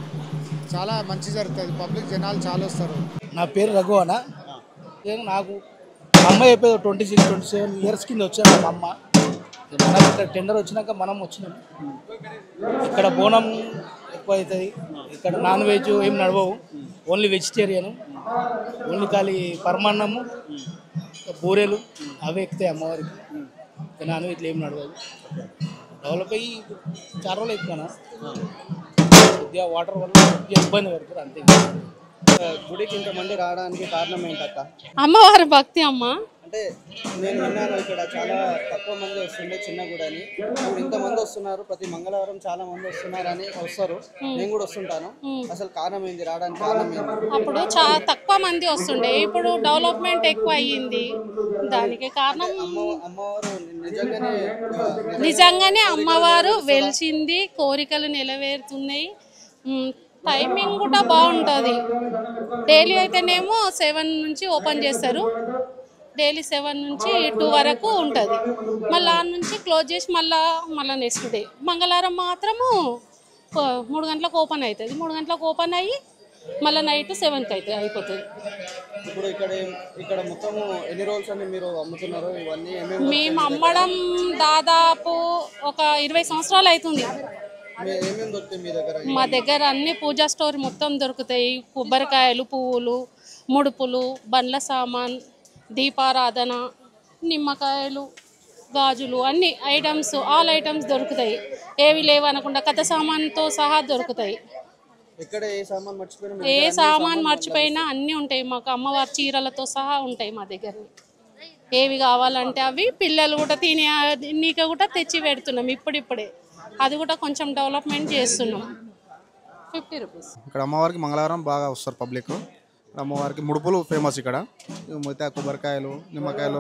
చాలా మంచి జరుగుతుంది, పబ్లిక్ జనాలు చాలా వస్తారు. నా పేరు రఘు అన్న. నాకు మా అమ్మ చెప్పేది 26-27 years కింద వచ్చాను. మా అమ్మ మనం ఇక్కడ టెండర్ వచ్చినాక మనం వచ్చినాం. ఇక్కడ బోనం ఎక్కువ అవుతుంది, ఇక్కడ నాన్ వెజ్ ఏం నడవవు, ఓన్లీ వెజిటేరియన్, ఓన్లీ ఖాళీ పరమాన్నము, బూరెలు అవే ఎక్కుతాయి అమ్మవారికి. నాన్ వెజ్ ఏం నడవదు. డెవలప్ అయ్యి చాలా రోజులు ఎక్కువనా, కొద్దిగా వాటర్ వల్ల కొద్దిగా ఇబ్బంది పడుతుంది అంతే. గుడికి ఇంతమంది రావడానికి కారణం ఏంటక్క? అమ్మవారి భక్తి అమ్మ. అంటే నేను విన్నాను ఇక్కడ చాలా తక్కువ మంది వస్తుండే చిన్న గుడి అని, ఇప్పుడు ఇంతమంది వస్తున్నారు, ప్రతి మంగళవారం చాలా మంది వస్తున్నారు అని వస్తారు. నేను కూడా వస్తుంటాను. అసలు కారణం ఏంది, రావడానికి కారణం ఏంది? అప్పుడు చాలా తక్కువ మంది వస్తుండే, ఇప్పుడు డెవలప్మెంట్ ఎక్కువ అయ్యింది. దానికి కారణం అమ్మవారు నిజంగానే అమ్మవారు వెలిసింది, కోరికలు నెరవేరుతున్నాయి. టైమింగ్ కూడా బాగుంటుంది. డైలీ అయితేనేమో 7 నుంచి ఓపెన్ చేస్తారు, డైలీ 7 నుంచి 2 వరకు ఉంటుంది. మళ్ళీ ఆ నుంచి క్లోజ్ చేసి మళ్ళీ నెక్స్ట్ డే. మంగళవారం మాత్రము 3 గంటలకు ఓపెన్ అవుతుంది. 3 గంటలకు ఓపెన్ అయ్యి మళ్ళీ నైట్ 7కి అయితే అయిపోతుంది. ఇప్పుడు ఇక్కడ మొత్తం ఎన్ని రోజులు అని మీరు అమ్ముతున్నారు ఇవన్నీ? మేము అమ్మడం దాదాపు ఒక 20 సంవత్సరాలు అవుతుంది. మా దగ్గర అన్ని పూజా స్టోర్ మొత్తం దొరుకుతాయి. కొబ్బరికాయలు, పువ్వులు, ముడుపులు, బండ్ల సామాన్, దీపారాధన, నిమ్మకాయలు, గాజులు, అన్ని ఐటమ్స్, ఆల్ ఐటమ్స్ దొరుకుతాయి. ఏవి లేవనకుండా కథ సామాన్తో సహా దొరుకుతాయి. ఏ సామాన్ మర్చిపోయినా అన్నీ ఉంటాయి. మాకు అమ్మవారి చీరలతో సహా ఉంటాయి మా దగ్గర. ఏవి కావాలంటే అవి. పిల్లలు కూడా తినక కూడా తెచ్చి పెడుతున్నాం ఇప్పుడిప్పుడే. అది కూడా కొంచెం డెవలప్మెంట్ చేస్తున్నాం. 50 రూపీస్. ఇక్కడ అమ్మవారికి మంగళవారం బాగా వస్తారు పబ్లిక్. అమ్మవారికి ముడుపులు ఫేమస్ ఇక్కడ. మిగతా కొబ్బరికాయలు,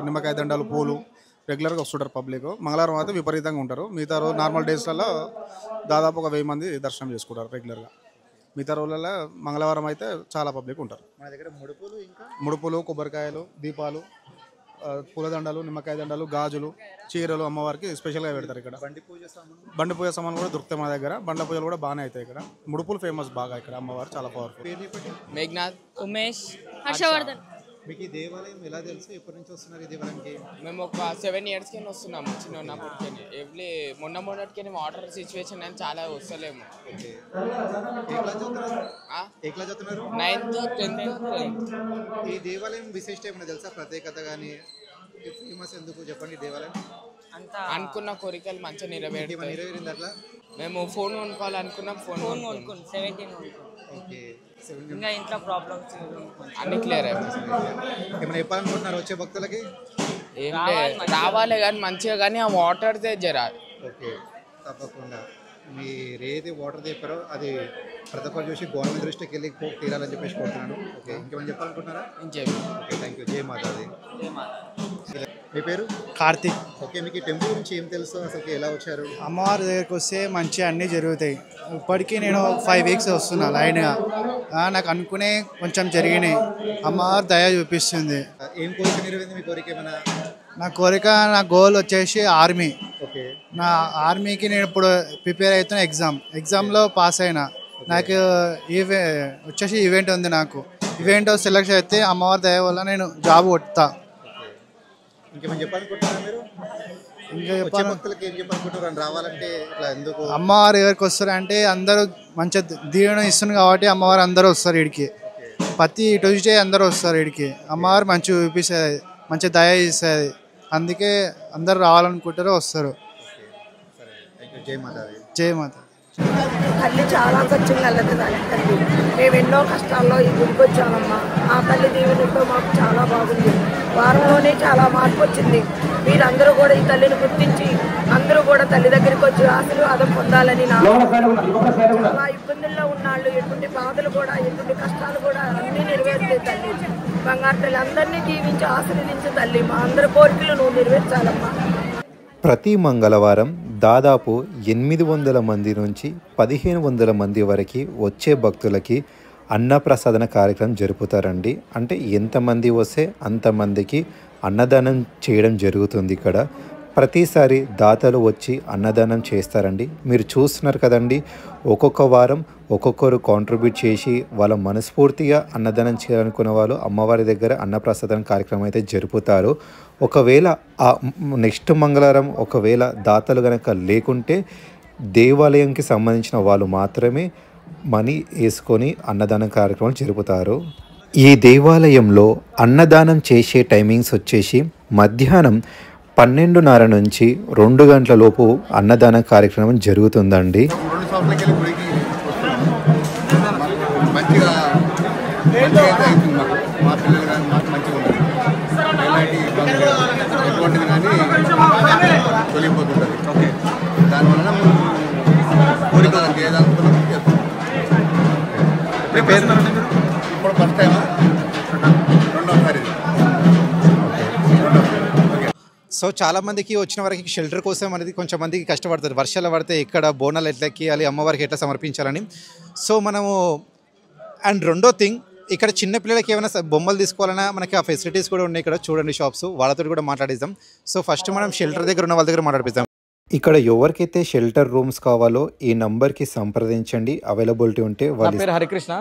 నిమ్మకాయ దండాలు, పూలు రెగ్యులర్గా వస్తుంటారు పబ్లిక్. మంగళవారం అయితే విపరీతంగా ఉంటారు. మిగతా రోజు నార్మల్ డేస్లలో దాదాపు ఒక 1000 మంది దర్శనం చేసుకుంటారు రెగ్యులర్గా. మిగతా రోజులలో మంగళవారం అయితే చాలా పబ్లిక్ ఉంటారు. మన దగ్గర ముడుపులు, కొబ్బరికాయలు, దీపాలు, పూలదండలు, నిమ్మకాయ దండలు, గాజులు, చీరలు అమ్మవారికి స్పెషల్గా పెడతారు ఇక్కడ. బండి పూజ సామాన్లు కూడా దొరుకుతాయి మన దగ్గర. బండ్ల పూజలు కూడా బాగానే అవుతాయి ఇక్కడ. ముడుపులు ఫేమస్ బాగా ఇక్కడ. అమ్మవారు చాలా పవర్ఫుల్. మేఘనాథ్, ఉమేష్, హర్షవర్ధన్. మీకు ఈ దేవాలయం ఎలా తెలుసు? ఎప్పటి నుంచి వస్తున్నారు ఈ దేవాలయంకి? మేము ఒక 7 years కింద వస్తున్నాము. చిన్న ఉన్నప్పటికీ మొన్నటికి వాటర్ సిచ్యువేషన్ అని చాలా వస్తలేము. 9th, 10th. ఈ దేవాలయం విశిష్టం ఏమైనా తెలుసా? ప్రత్యేకత కానీ ఫేమస్ ఎందుకు చెప్పండి? దేవాలయం అనుకున్న కోరికలు మంచిగా నెరవేరింది. అట్లా మేము ఫోన్ కొనుక్కోవాలనుకున్నాం. ఫోన్ కొనుక్కున్నాం 17. ఓకే. ఇంకా ఇంట్లో ప్రాబ్లమ్స్ అన్ని క్లియర్ అయిపోయి. ఏమైనా చెప్పాలనుకుంటున్నారు వచ్చే భక్తులకి? ఏం రావాలి కానీ మంచిగా, కానీ ఆ వాటర్ జరా. ఓకే, తప్పకుండా. మీరు ఏది వాటర్ చెప్పారో అది ప్రతి ఒక్కరు చూసి గవర్నమెంట్ దృష్టికి వెళ్ళి తీరాలని చెప్పేసి కోరుతున్నాను. ఓకే, ఇంకేమైనా చెప్పాలనుకుంటున్నారా? Okay, thank you. జై మాతాది. మీ పేరు? కార్తిక్. ఓకే, మీకు ఈ టెంపుల్ గురించి ఏం తెలుసు? అసలు ఎలా వచ్చారు? అమ్మవారి దగ్గరికి వస్తే మంచిగా అన్నీ జరుగుతాయి. ఇప్పటికీ నేను 5 weeks వస్తున్నా లైన్గా. నాకు అనుకునే కొంచెం జరిగినాయి. అమ్మవారు దయ చూపిస్తుంది. ఏం కోరిక నెరవేరింది? మీ కోరిక ఏమైనా? నా గోల్ వచ్చేసి ఆర్మీ. ఓకే. నా ఆర్మీకి నేను ఇప్పుడు ప్రిపేర్ అవుతున్న ఎగ్జామ్లో పాస్ అయినా. నాకు వచ్చేసి ఈవెంట్ ఉంది నాకు. ఇవేంటో సెలెక్ట్ అయితే అమ్మవారి దయ వల్ల నేను జాబ్ కొట్టా. ఇంకేమైనా చెప్పాలనుకుంటున్నారా మీరు? ఇంకా వచ్చే భక్తులకి ఏం చెప్పాలనుకుంటున్నారు రావాలంటే ఇట్లా ఎందుకు? అమ్మవారు ఎవరికి వస్తారు అంటే అందరూ మంచిగా దీవెన ఇస్తుంది కాబట్టి అమ్మవారు అందరూ వస్తారు వీడికి. ప్రతి ట్యూస్డే అందరూ వస్తారు వీడికి. అమ్మవారు మంచిగా చూపిస్తుంది, మంచి దయ ఇస్తుంది, అందుకే అందరూ రావాలనుకుంటారో వస్తారు. జై మాతాది. జై మాత. తల్లి చాలా సత్యంగా తల్లి. మేము ఎన్నో కష్టాల్లో ఈ గుడికి వచ్చామమ్మా. ఆ తల్లి దీవెనతో మాకు చాలా బాగుంది. వారంలోనే చాలా మార్పు వచ్చింది. మీరందరూ కూడా ఈ తల్లిని గుర్తించి అందరూ కూడా తల్లి దగ్గరికి వచ్చి ఆశీర్వాదం పొందాలని నా చాలా ఇబ్బందుల్లో ఉన్నాళ్ళు. ఎటువంటి బాధలు కూడా ఎటువంటి కష్టాలు కూడా అన్నీ నెరవేర్చే తల్లి. బంగారు తల్లి అందరినీ దీవించి ఆశీర్వదించే తల్లి. మా అందరి కోరికలు నువ్వు నెరవేర్చాలమ్మా. ప్రతి మంగళవారం దాదాపు 800 మంది నుంచి 1500 మంది వరకు వచ్చే భక్తులకి అన్నప్రసాదన కార్యక్రమం జరుపుతారండి. అంటే ఎంతమంది వస్తే అంతమందికి అన్నదానం చేయడం జరుగుతుంది. ఇక్కడ ప్రతిసారి దాతలు వచ్చి అన్నదానం చేస్తారండి. మీరు చూస్తున్నారు కదండి, ఒక్కొక్క వారం ఒక్కొక్కరు కాంట్రిబ్యూట్ చేసి వాళ్ళ మనస్ఫూర్తిగా అన్నదానం చేయాలనుకున్న వాళ్ళు అమ్మవారి దగ్గర అన్నప్రసాదం కార్యక్రమం అయితే జరుపుతారు. ఒకవేళ ఆ నెక్స్ట్ మంగళవారం ఒకవేళ దాతలు కనుక లేకుంటే దేవాలయంకి సంబంధించిన వాళ్ళు మాత్రమే మనీ వేసుకొని అన్నదానం కార్యక్రమం జరుపుతారు. ఈ దేవాలయంలో అన్నదానం చేసే టైమింగ్స్ వచ్చేసి మధ్యాహ్నం 12:30 నుంచి 2 గంటల లోపు అన్నదాన కార్యక్రమం జరుగుతుందండి. మంచిగా అయితే అవుతుంది మా పిల్లలు కానీ మాకు మంచిగా ఉంటుంది. ఎలాంటి ఎటువంటిది కానీ తొలిగిపోతుంటుంది. ఓకే, దానివల్ల కోరిక చేయాలనుకున్నాం. ఇప్పుడు ఫస్ట్ టైం రెండోసారి. సో చాలామందికి వచ్చిన వరకు షెల్టర్ కోసం అనేది కొంచెం మందికి కష్టపడతారు. వర్షాలు పడితే ఎక్కడ బోనాలు ఎట్లా ఎక్కియాలి, అమ్మవారికి ఎట్లా సమర్పించాలని. సో మనము అండ్ రెండో థింగ్, ఇక్కడ చిన్నపిల్లలకి ఏమైనా బొమ్మలు తీసుకోవాలన్నా మనకి ఆ ఫెసిలిటీస్ కూడా ఉన్నాయి. ఇక్కడ చూడండి షాప్స్, వాళ్ళతో కూడా మాట్లాడిద్దాం. సో ఫస్ట్ మనం షెల్టర్ దగ్గర ఉన్న వాళ్ళ దగ్గర మాట్లాడిద్దాం. ఇక్కడ ఎవరికైతే షెల్టర్ రూమ్స్ కావాలో ఈ నంబర్కి సంప్రదించండి. అవైలబిలిటీ ఉంటే. నా పేరు హరికృష్ణ,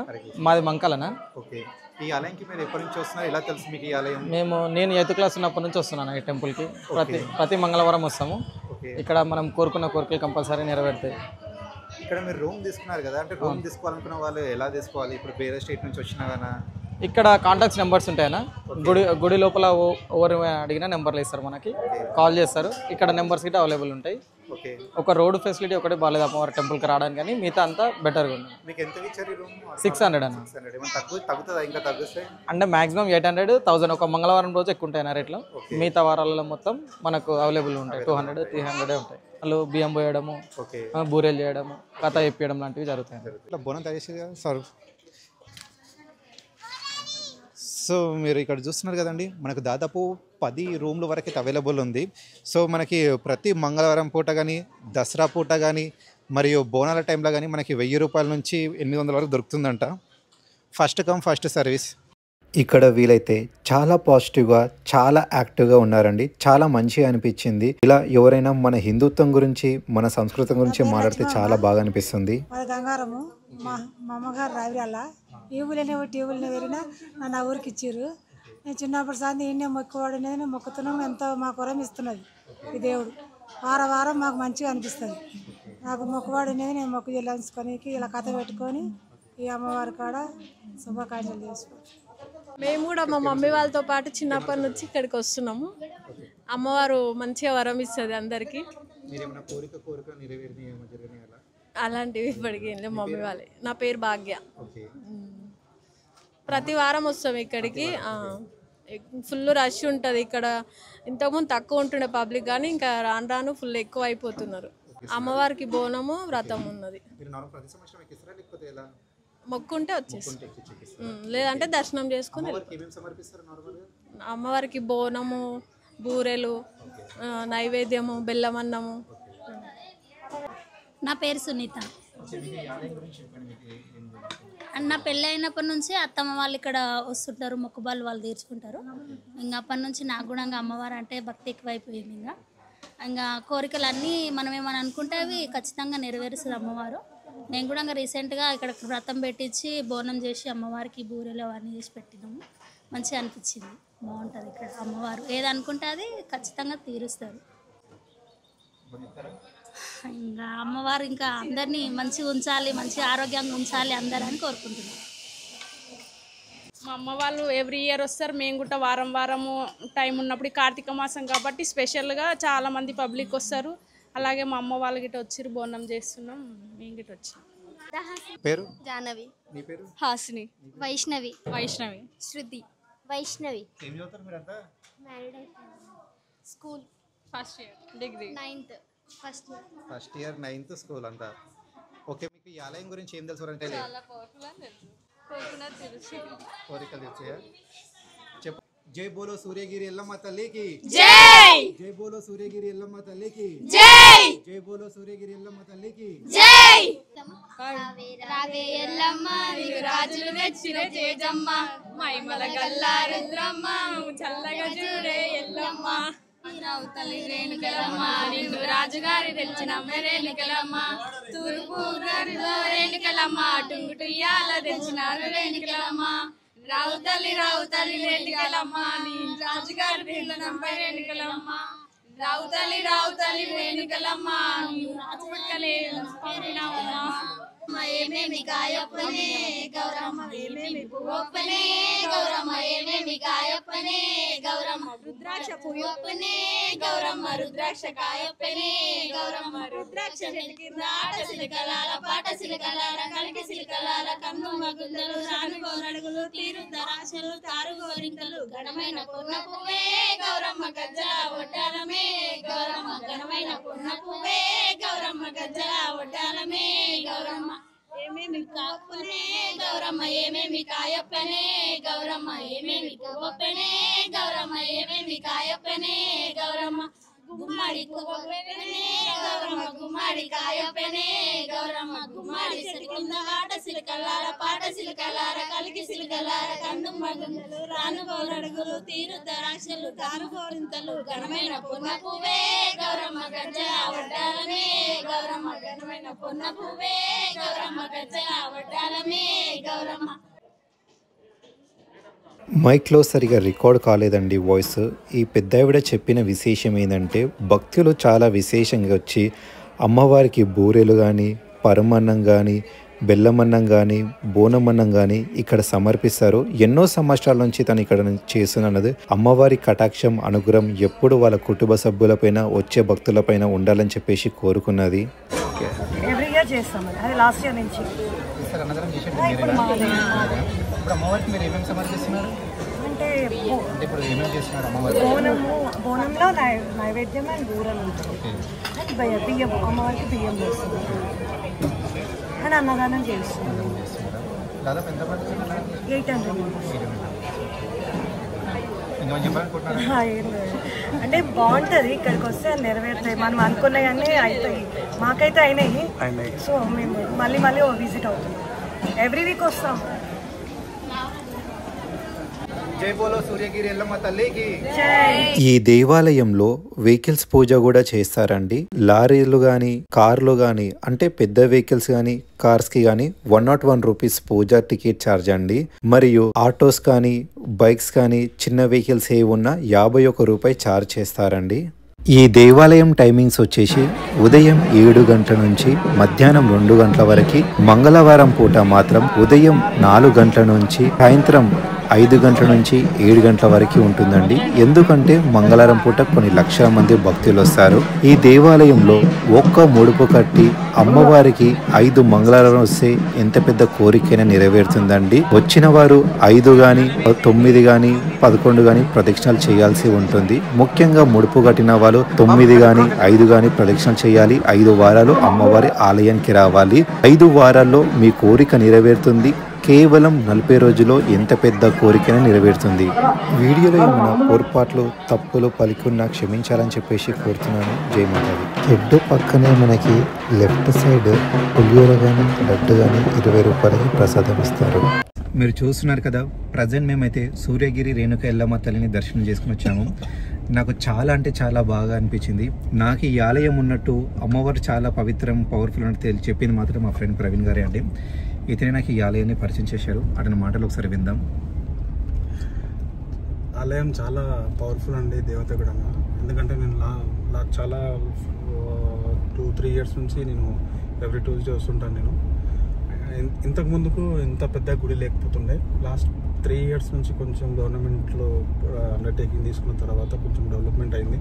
మాది మంకాలనా. ఓకే, ఈ ఆలయంకి మీరు ఎప్పటి నుంచి వస్తున్నారు, ఎలా తెలుసు మీకు ఈ ఆలయం? నేను 8th క్లాస్ ఉన్నప్పటి నుంచి వస్తున్నాను ఈ టెంపుల్కి. ప్రతి మంగళవారం వస్తాము. ఇక్కడ మనం కోరుకున్న కోరికలు కంపల్సరీ నెరవేరుతాయి. ఇక్కడ మీరు రూమ్ తీసుకున్నారు కదా, అంటే రూమ్ తీసుకోవాలనుకున్న వాళ్ళు ఎలా తీసుకోవాలి? ఇప్పుడు వేరే స్టేట్ నుంచి వచ్చినా కదా, ఇక్కడ కాంటాక్ట్స్ నెంబర్స్ ఉంటాయన్నా. గుడి లోపల ఎవరు అడిగినా నెంబర్లు ఇస్తారు, మనకి కాల్ చేస్తారు. ఇక్కడ నెంబర్స్ గిట్ట అవైలబుల్ ఉంటాయి. ఓకే, ఒక రోడ్ ఫెసిలిటీ ఒకటి బాగాలేదు అమ్మవారి టెంపుల్కి రావడానికి, కానీ మిగతా అంతా బెటర్గా ఉంది. మీకు ఎంత ఇచ్చారు ఈ రూమ్? 600 అన్న. తగ్గుతుందా? ఇంకా తగ్గుతాయి అంటే మాక్సిమం 800, 1000 ఒక మంగళవారం రోజు ఎక్కువ ఉంటాయి రేట్లో. మిగతా వారాలలో మొత్తం మనకు అవైలబుల్ ఉంటాయి. 200, 300 ఉంటాయి. వాళ్ళు బియ్యం పోయడము, బూరెలు చేయడము, కథ చెప్పడం లాంటివి జరుగుతాయి. ఇట్లా బోనం తయారు సార్. సో మీరు ఇక్కడ చూస్తున్నారు కదండి, మనకు దాదాపు 10 రూమ్ల వరకు అయితే అవైలబుల్ ఉంది. సో మనకి ప్రతి మంగళవారం పూట కానీ, దసరా పూట కానీ, మరియు బోనాల టైంలో కానీ మనకి 1000 రూపాయల నుంచి 800 వరకు దొరుకుతుందంట. First come first service. ఇక్కడ వీలైతే చాలా పాజిటివ్గా, చాలా యాక్టివ్గా ఉన్నారండి. చాలా మంచిగా అనిపించింది. ఇలా ఎవరైనా మన హిందుత్వం గురించి, మన సంస్కృతం గురించి మాట్లాడితే చాలా బాగా అనిపిస్తుంది. గంగారము మా అమ్మగారు రావిరాల ఈ ఊళ్ళోనే వేరినా నా ఊరికి ఇచ్చారు. నేను చిన్నప్పటి సార్లు ఈయనే మొక్కువాడు అనేది నేను మొక్కుతున్నాము. ఎంతో మాకు వరం ఇస్తున్నది ఈ దేవుడు. వారం మాకు మంచిగా అనిపిస్తుంది. నాకు మొక్కువాడు అనేది నేను మొక్కు చెల్లించుకొని ఇలా కథ పెట్టుకొని ఈ అమ్మవారి కాడ శుభాకాంక్షలు చేసుకోవాలి. మేము కూడా మా మమ్మీ వాళ్ళతో పాటు చిన్నప్పటి నుంచి ఇక్కడికి వస్తున్నాము. అమ్మవారు మంచిగా వరం ఇస్తుంది అందరికీ. అలాంటివి ఇప్పటికీ మమ్మీ వాళ్ళే. నా పేరు భాగ్య. ప్రతి వారం వస్తాం ఇక్కడికి. ఫుల్ రష్ ఉంటుంది ఇక్కడ. ఇంతకుముందు తక్కువ ఉంటుండే పబ్లిక్, కానీ ఇంకా రాను రాను ఫుల్ ఎక్కువ అయిపోతున్నారు. అమ్మవారికి బోనము వ్రతం ఉన్నది. మొక్కుంటే వచ్చేసి, లేదంటే దర్శనం చేసుకుని. అమ్మవారికి బోనము, బూరెలు, నైవేద్యము, బెల్లం అన్నము. నా పేరు సునీత. నా పెళ్ళి అయినప్పటి నుంచి అత్తమ్మ వాళ్ళు ఇక్కడ వస్తుంటారు, మొక్కుబాలు వాళ్ళు తీర్చుకుంటారు. ఇంకా అప్పటి నుంచి నాకు కూడా అమ్మవారు అంటే భక్తి ఎక్కువైపోయింది. ఇంకా కోరికలు అన్నీ మనం ఏమని అనుకుంటే అవి ఖచ్చితంగా నెరవేరుస్తుంది అమ్మవారు. నేను కూడా రీసెంట్గా ఇక్కడ వ్రతం పెట్టించి బోనం చేసి అమ్మవారికి బూరెలు అవన్నీ చేసి పెట్టినాము. మంచిగా అనిపించింది. బాగుంటుంది ఇక్కడ అమ్మవారు ఏది అనుకుంటే అది ఖచ్చితంగా తీరుస్తారు. ఇంకా అమ్మవారు ఇంకా అందరినీ మంచిగా ఉంచాలి, మంచిగా ఆరోగ్యంగా ఉంచాలి అందరని కోరుకుంటున్నాం. మా అమ్మ వాళ్ళు ఎవ్రీ ఇయర్ వస్తారు. మేము కూడా వారం వారము టైం ఉన్నప్పుడు కార్తీక మాసం కాబట్టి స్పెషల్గా చాలామంది పబ్లిక్ వస్తారు. అలాగే మా అమ్మ వాళ్ళ గిట్ట వచ్చి బోనం చేస్తున్నాం. మేము గిట్ట వచ్చాం. పేరు జాహ్నవి. నీ పేరు? హాసిని. వైష్ణవి. వైష్ణవి. శృతి. వైష్ణవి. ఏం చదువుతారు మీరంతా? మ్యారీడ్ అయిపోయింది. School first year degree 9th first year. First year 9th school అంతా. ఓకే, మీకు ఈ ఆలయం గురించి ఏం తెలుసు అంటే? చాలా పవర్ఫుల్ అని తెలుసు. కోరుకున్నది తెలుసు. కోరికలు తెలుసు. చెప్పు. జై బోలో సూర్యగిరి ఎల్లమ్మ తల్లికి జై. జై బోలో సూర్యగిరి ఎల్లమ్మ తల్లికి జై. జై బోలో సూర్యగిరి ఎల్లమ్మ తల్లికి జై. రావే ఎల్లమ్మ నీకు రాజులు తెచ్చిన తేజమ్మ మైమల గల్లా రుద్రమ్మ చల్లగా చూడే ఎల్లమ్మ తల్లి రేణుకలమ్మ నిన్ను రాజుగారి తెచ్చిన రేణుకలమ్మ తూర్పు గారిలో రేణుకలమ్మ టుంగుటుయ్యాల తెచ్చినారు రేణుకలమ్మ రావు తల్లి రేణుకలమ్మ నీ రాజుగారి తెచ్చిన రేణుకలమ్మ రావు తల్లి రేణుకలమ్మ ఏమేమి కాయప్పనే గౌరమ్మ ఏమేమి పువ్వప్పనే గౌరమ్మ ఏమేమి కాయప్పనే గౌరమ్మ రుద్రాక్ష పువ్వప్పనే గౌరమ్మ రుద్రాక్ష కాయప్పనే గౌరమ్మ రుద్రాక్ష ఆట సిలకలాల పాట సిలకలాల కలికి సిలకలాల కన్ను మగుందలు రాను గోరడుగులు తీరు దరాశలు తారు గోరింకలు ఘనమైన కొన్న పువ్వే గౌరమ్మ గజ్జల ఒడ్డాలమే గౌరమ్మ ఘనమైన కొన్న పువ్వే గౌరమ్మ గజ్జల ఒడ్డాలమే గౌరమ్మ ఏమేమి కాపనే గౌరమ్మ ఏమేమి కాయప్పనే గౌరమ్మ ఏమేమి కొవ్వప్పనే గౌరమ్మ ఏమేమి కాయప్పనే గౌరమ్మ గుమ్మడి కొవ్వప్పనే గౌరమ్మ గుమ్మడి కాయప్పనే గౌరమ్మ గుమ్మడి సిలికింద ఆట సిలకలార పాట సిలకలార కలికి సిలకలార కన్ను మగుందలు రాను గోరడుగులు తీరు దరాక్షలు తారు గోరింతలు ఘనమైన పొన్న పువ్వే గౌరమ్మ గజ్జల వడ్డాలమే గౌరమ్మ ఘనమైన పొన్న పువ్వే గౌరమ్మ గజ్జల వడ్డాలమే గౌరమ్మ. మైక్లో సరిగా రికార్డ్ కాలేదండి వాయిస్. ఈ పెద్దావిడ చెప్పిన విశేషం ఏంటంటే భక్తులు చాలా విశేషంగా వచ్చి అమ్మవారికి బూరెలు కానీ పరమన్నం కానీ బెల్లమన్నం కానీ బోనమన్నం కానీ ఇక్కడ సమర్పిస్తారు. ఎన్నో సంవత్సరాల నుంచి తను ఇక్కడ చేస్తున్నది. అమ్మవారి కటాక్షం అనుగ్రహం ఎప్పుడు వాళ్ళ కుటుంబ సభ్యులపైన వచ్చే భక్తులపైన ఉండాలని చెప్పేసి కోరుకున్నది. ఎవ్రీ ఇయర్ చేస్తామండి, అది లాస్ట్ ఇయర్ నుంచి. ఇప్పుడు అమ్మవారికి మీరు ఏమేమి సమర్పిస్తున్నారు అంటే ఇప్పుడు ఏమేమి చేస్తున్నారు అమ్మవారికి? బోనంలో నైవేద్యం అండ్ బూరలు ఉంటుంది అండ్ బియ్యం, అమ్మవారికి బియ్యం చేస్తుంది అండ్ అన్నదానం చేస్తుంది. దాదాపు ఎంత మంది? 800 చెప్పాలనుకుంటున్నారు. అంటే బాగుంటుంది, ఇక్కడికి వస్తే నెరవేరుతాయి, మనం అనుకున్నవన్నీ అవుతాయి. మాకైతే అయినాయి. సో మేము మళ్ళీ విజిట్ అవుతున్నాం, ఎవ్రీ వీక్ వస్తాం. జై బోలో సూర్యగిరి ఎల్లమ్మ తల్లికి. ఈ దేవాలయంలో వెహికల్స్ పూజ కూడా చేస్తారండి. లారీలు కానీ కార్లు కానీ అంటే పెద్ద వెహికల్స్ కానీ కార్స్కి కానీ 101 రూపీస్ పూజ టికెట్ ఛార్జ్ అండి. మరియు ఆటోస్ కానీ బైక్స్ కానీ చిన్న వెహికల్స్ ఏ ఉన్నా 51 రూపాయి ఛార్జ్ చేస్తారండి. ఈ దేవాలయం టైమింగ్స్ వచ్చేసి ఉదయం 7 గంటల నుంచి మధ్యాహ్నం 2 గంటల వరకు, మంగళవారం పూట మాత్రం ఉదయం 4 గంటల నుంచి సాయంత్రం 5 గంటల నుంచి 7 గంటల వరకు ఉంటుందండి. ఎందుకంటే మంగళవారం పూట కొన్ని లక్షల మంది భక్తులు వస్తారు. ఈ దేవాలయంలో ఒక్క ముడుపు కట్టి అమ్మవారికి 5 మంగళవారం వస్తే ఎంత పెద్ద కోరికైనా నెరవేరుతుందండి. వచ్చిన వారు 5 కానీ 9 కానీ 11 కానీ ప్రదక్షిణలు చేయాల్సి ఉంటుంది. ముఖ్యంగా ముడుపు కట్టిన వాళ్ళు 9 కానీ 5 కానీ ప్రదక్షిణలు చేయాలి. 5 వారాలు అమ్మవారి ఆలయానికి రావాలి. 5 వారాల్లో మీ కోరిక నెరవేరుతుంది. కేవలం 40 రోజుల్లో ఎంత పెద్ద కోరికైనా నెరవేరుతుంది. వీడియోలో ఏమైనా పొరపాట్లు తప్పులు పలికున్నా క్షమించాలని చెప్పేసి కోరుతున్నాను. జై మాతాది. హెడ్ పక్కనే మనకి లెఫ్ట్ సైడ్ పులిహోర కానీ లడ్డు కానీ 20 రూపాయలకి ప్రసాదం ఇస్తారు. మీరు చూస్తున్నారు కదా, ప్రజెంట్ మేమైతే సూర్యగిరి రేణుక ఎల్లమ్మ తల్లిని దర్శనం చేసుకుని వచ్చాము. నాకు చాలా అంటే చాలా బాగా అనిపించింది. నాకు ఈ ఆలయం ఉన్నట్టు అమ్మవారు చాలా పవిత్రం పవర్ఫుల్ అంటే చెప్పింది మాత్రం మా ఫ్రెండ్ ప్రవీణ్ గారే అండి. ఇతనే నాకు ఈ ఆలయాన్ని పరిచయం చేశారు. అతని మాటలు ఒకసారి విందాం. ఆలయం చాలా పవర్ఫుల్ అండి, దేవత కూడా. ఎందుకంటే నేను చాలా 2-3 ఇయర్స్ నుంచి నేను ఎవ్రీ ట్యూస్డే వస్తుంటాను. నేను ఇంతకు ముందుకు ఇంత పెద్ద గుడి లేకపోతుండే. లాస్ట్ 3 ఇయర్స్ నుంచి కొంచెం గవర్నమెంట్లో అండర్టేకింగ్ తీసుకున్న తర్వాత కొంచెం డెవలప్మెంట్ అయింది.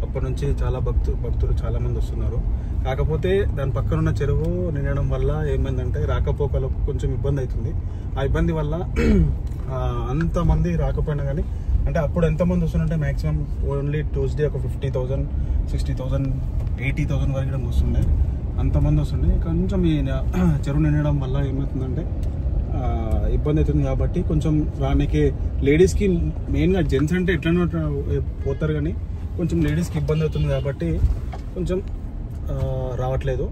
అప్పటి నుంచి చాలా భక్తులు చాలామంది వస్తున్నారు. కాకపోతే దాని పక్కన ఉన్న చెరువు నిండడం వల్ల ఏమైందంటే రాకపోకలకు కొంచెం ఇబ్బంది అవుతుంది. ఆ ఇబ్బంది వల్ల అంతమంది రాకపోయినా కానీ, అంటే అప్పుడు ఎంతమంది వస్తుందంటే మ్యాక్సిమం ఓన్లీ ట్యూస్డే ఒక 50,000, 60,000, 80,000 వరకు కూడా వస్తుండే. అంతమంది వస్తుండే. కొంచెం ఈ చెరువు నిండడం వల్ల ఏమవుతుందంటే ఇబ్బంది అవుతుంది. కాబట్టి కొంచెం రానికి లేడీస్కి మెయిన్గా, జెంట్స్ అంటే ఎట్లనో పోతారు కానీ కొంచెం లేడీస్కి ఇబ్బంది అవుతుంది కాబట్టి కొంచెం రావట్లేదు.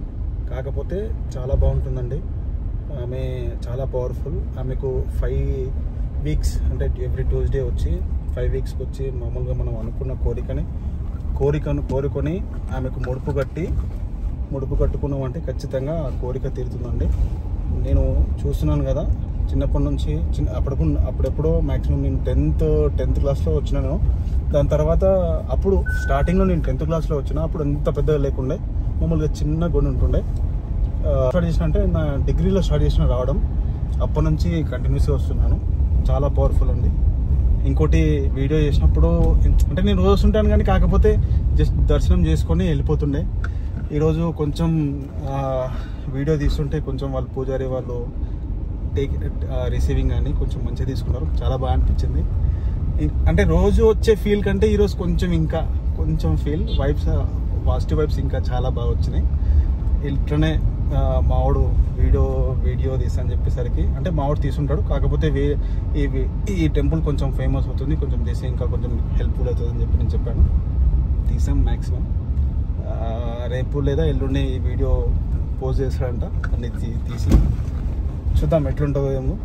కాకపోతే చాలా బాగుంటుందండి. ఆమె చాలా పవర్ఫుల్. ఆమెకు 5 వీక్స్ అంటే ఎవ్రీ ట్యూస్డే వచ్చి 5 వీక్స్కి వచ్చి మామూలుగా మనం అనుకున్న కోరికను కోరుకొని ఆమెకు ముడుపు కట్టుకున్నామంటే ఖచ్చితంగా ఆ కోరిక తీరుతుందండి. నేను చూస్తున్నాను కదా చిన్నప్పటి నుంచి. అప్పుడెప్పుడో మ్యాక్సిమం నేను 10th క్లాస్లో వచ్చినాను. దాని తర్వాత అప్పుడు స్టార్టింగ్లో నేను 10th క్లాస్లో వచ్చిన. అప్పుడు ఎంత పెద్దగా లేకుండే, మామూలుగా చిన్న గుడి ఉంటుండే. స్టార్ట్ చేసిన అంటే నా డిగ్రీలో స్టార్ట్ చేసిన రావడం. అప్పటి నుంచి కంటిన్యూస్గా వస్తున్నాను. చాలా పవర్ఫుల్ అండి. ఇంకోటి వీడియో చేసినప్పుడు అంటే నేను రోజు వస్తుంటాను కానీ కాకపోతే జస్ట్ దర్శనం చేసుకొని వెళ్ళిపోతుండే. ఈరోజు కొంచెం వీడియో తీస్తుంటే కొంచెం వాళ్ళు పూజారి వాళ్ళు రిసీవింగ్ కానీ కొంచెం మంచిగా తీసుకున్నారు. చాలా బాగా అనిపించింది. అంటే రోజు వచ్చే ఫీల్ కంటే ఈరోజు కొంచెం ఫీల్ పాజిటివ్ వైబ్స్ ఇంకా చాలా బాగా వచ్చినాయి. ఇట్లనే మావాడు వీడియో తీసని చెప్పేసరికి, అంటే మావాడు తీసుంటాడు, కాకపోతే ఈ టెంపుల్ కొంచెం ఫేమస్ అవుతుంది, కొంచెం తీసి ఇంకా కొంచెం హెల్ప్ఫుల్ అవుతుంది అని చెప్పి నేను చెప్పాను. తీసాం మ్యాక్సిమం. రేపు లేదా ఎల్లుండి ఈ వీడియో పోస్ట్ చేస్తాడంట. అన్ని తీసి చూద్దాం ఎట్లుంటుందో ఏమో.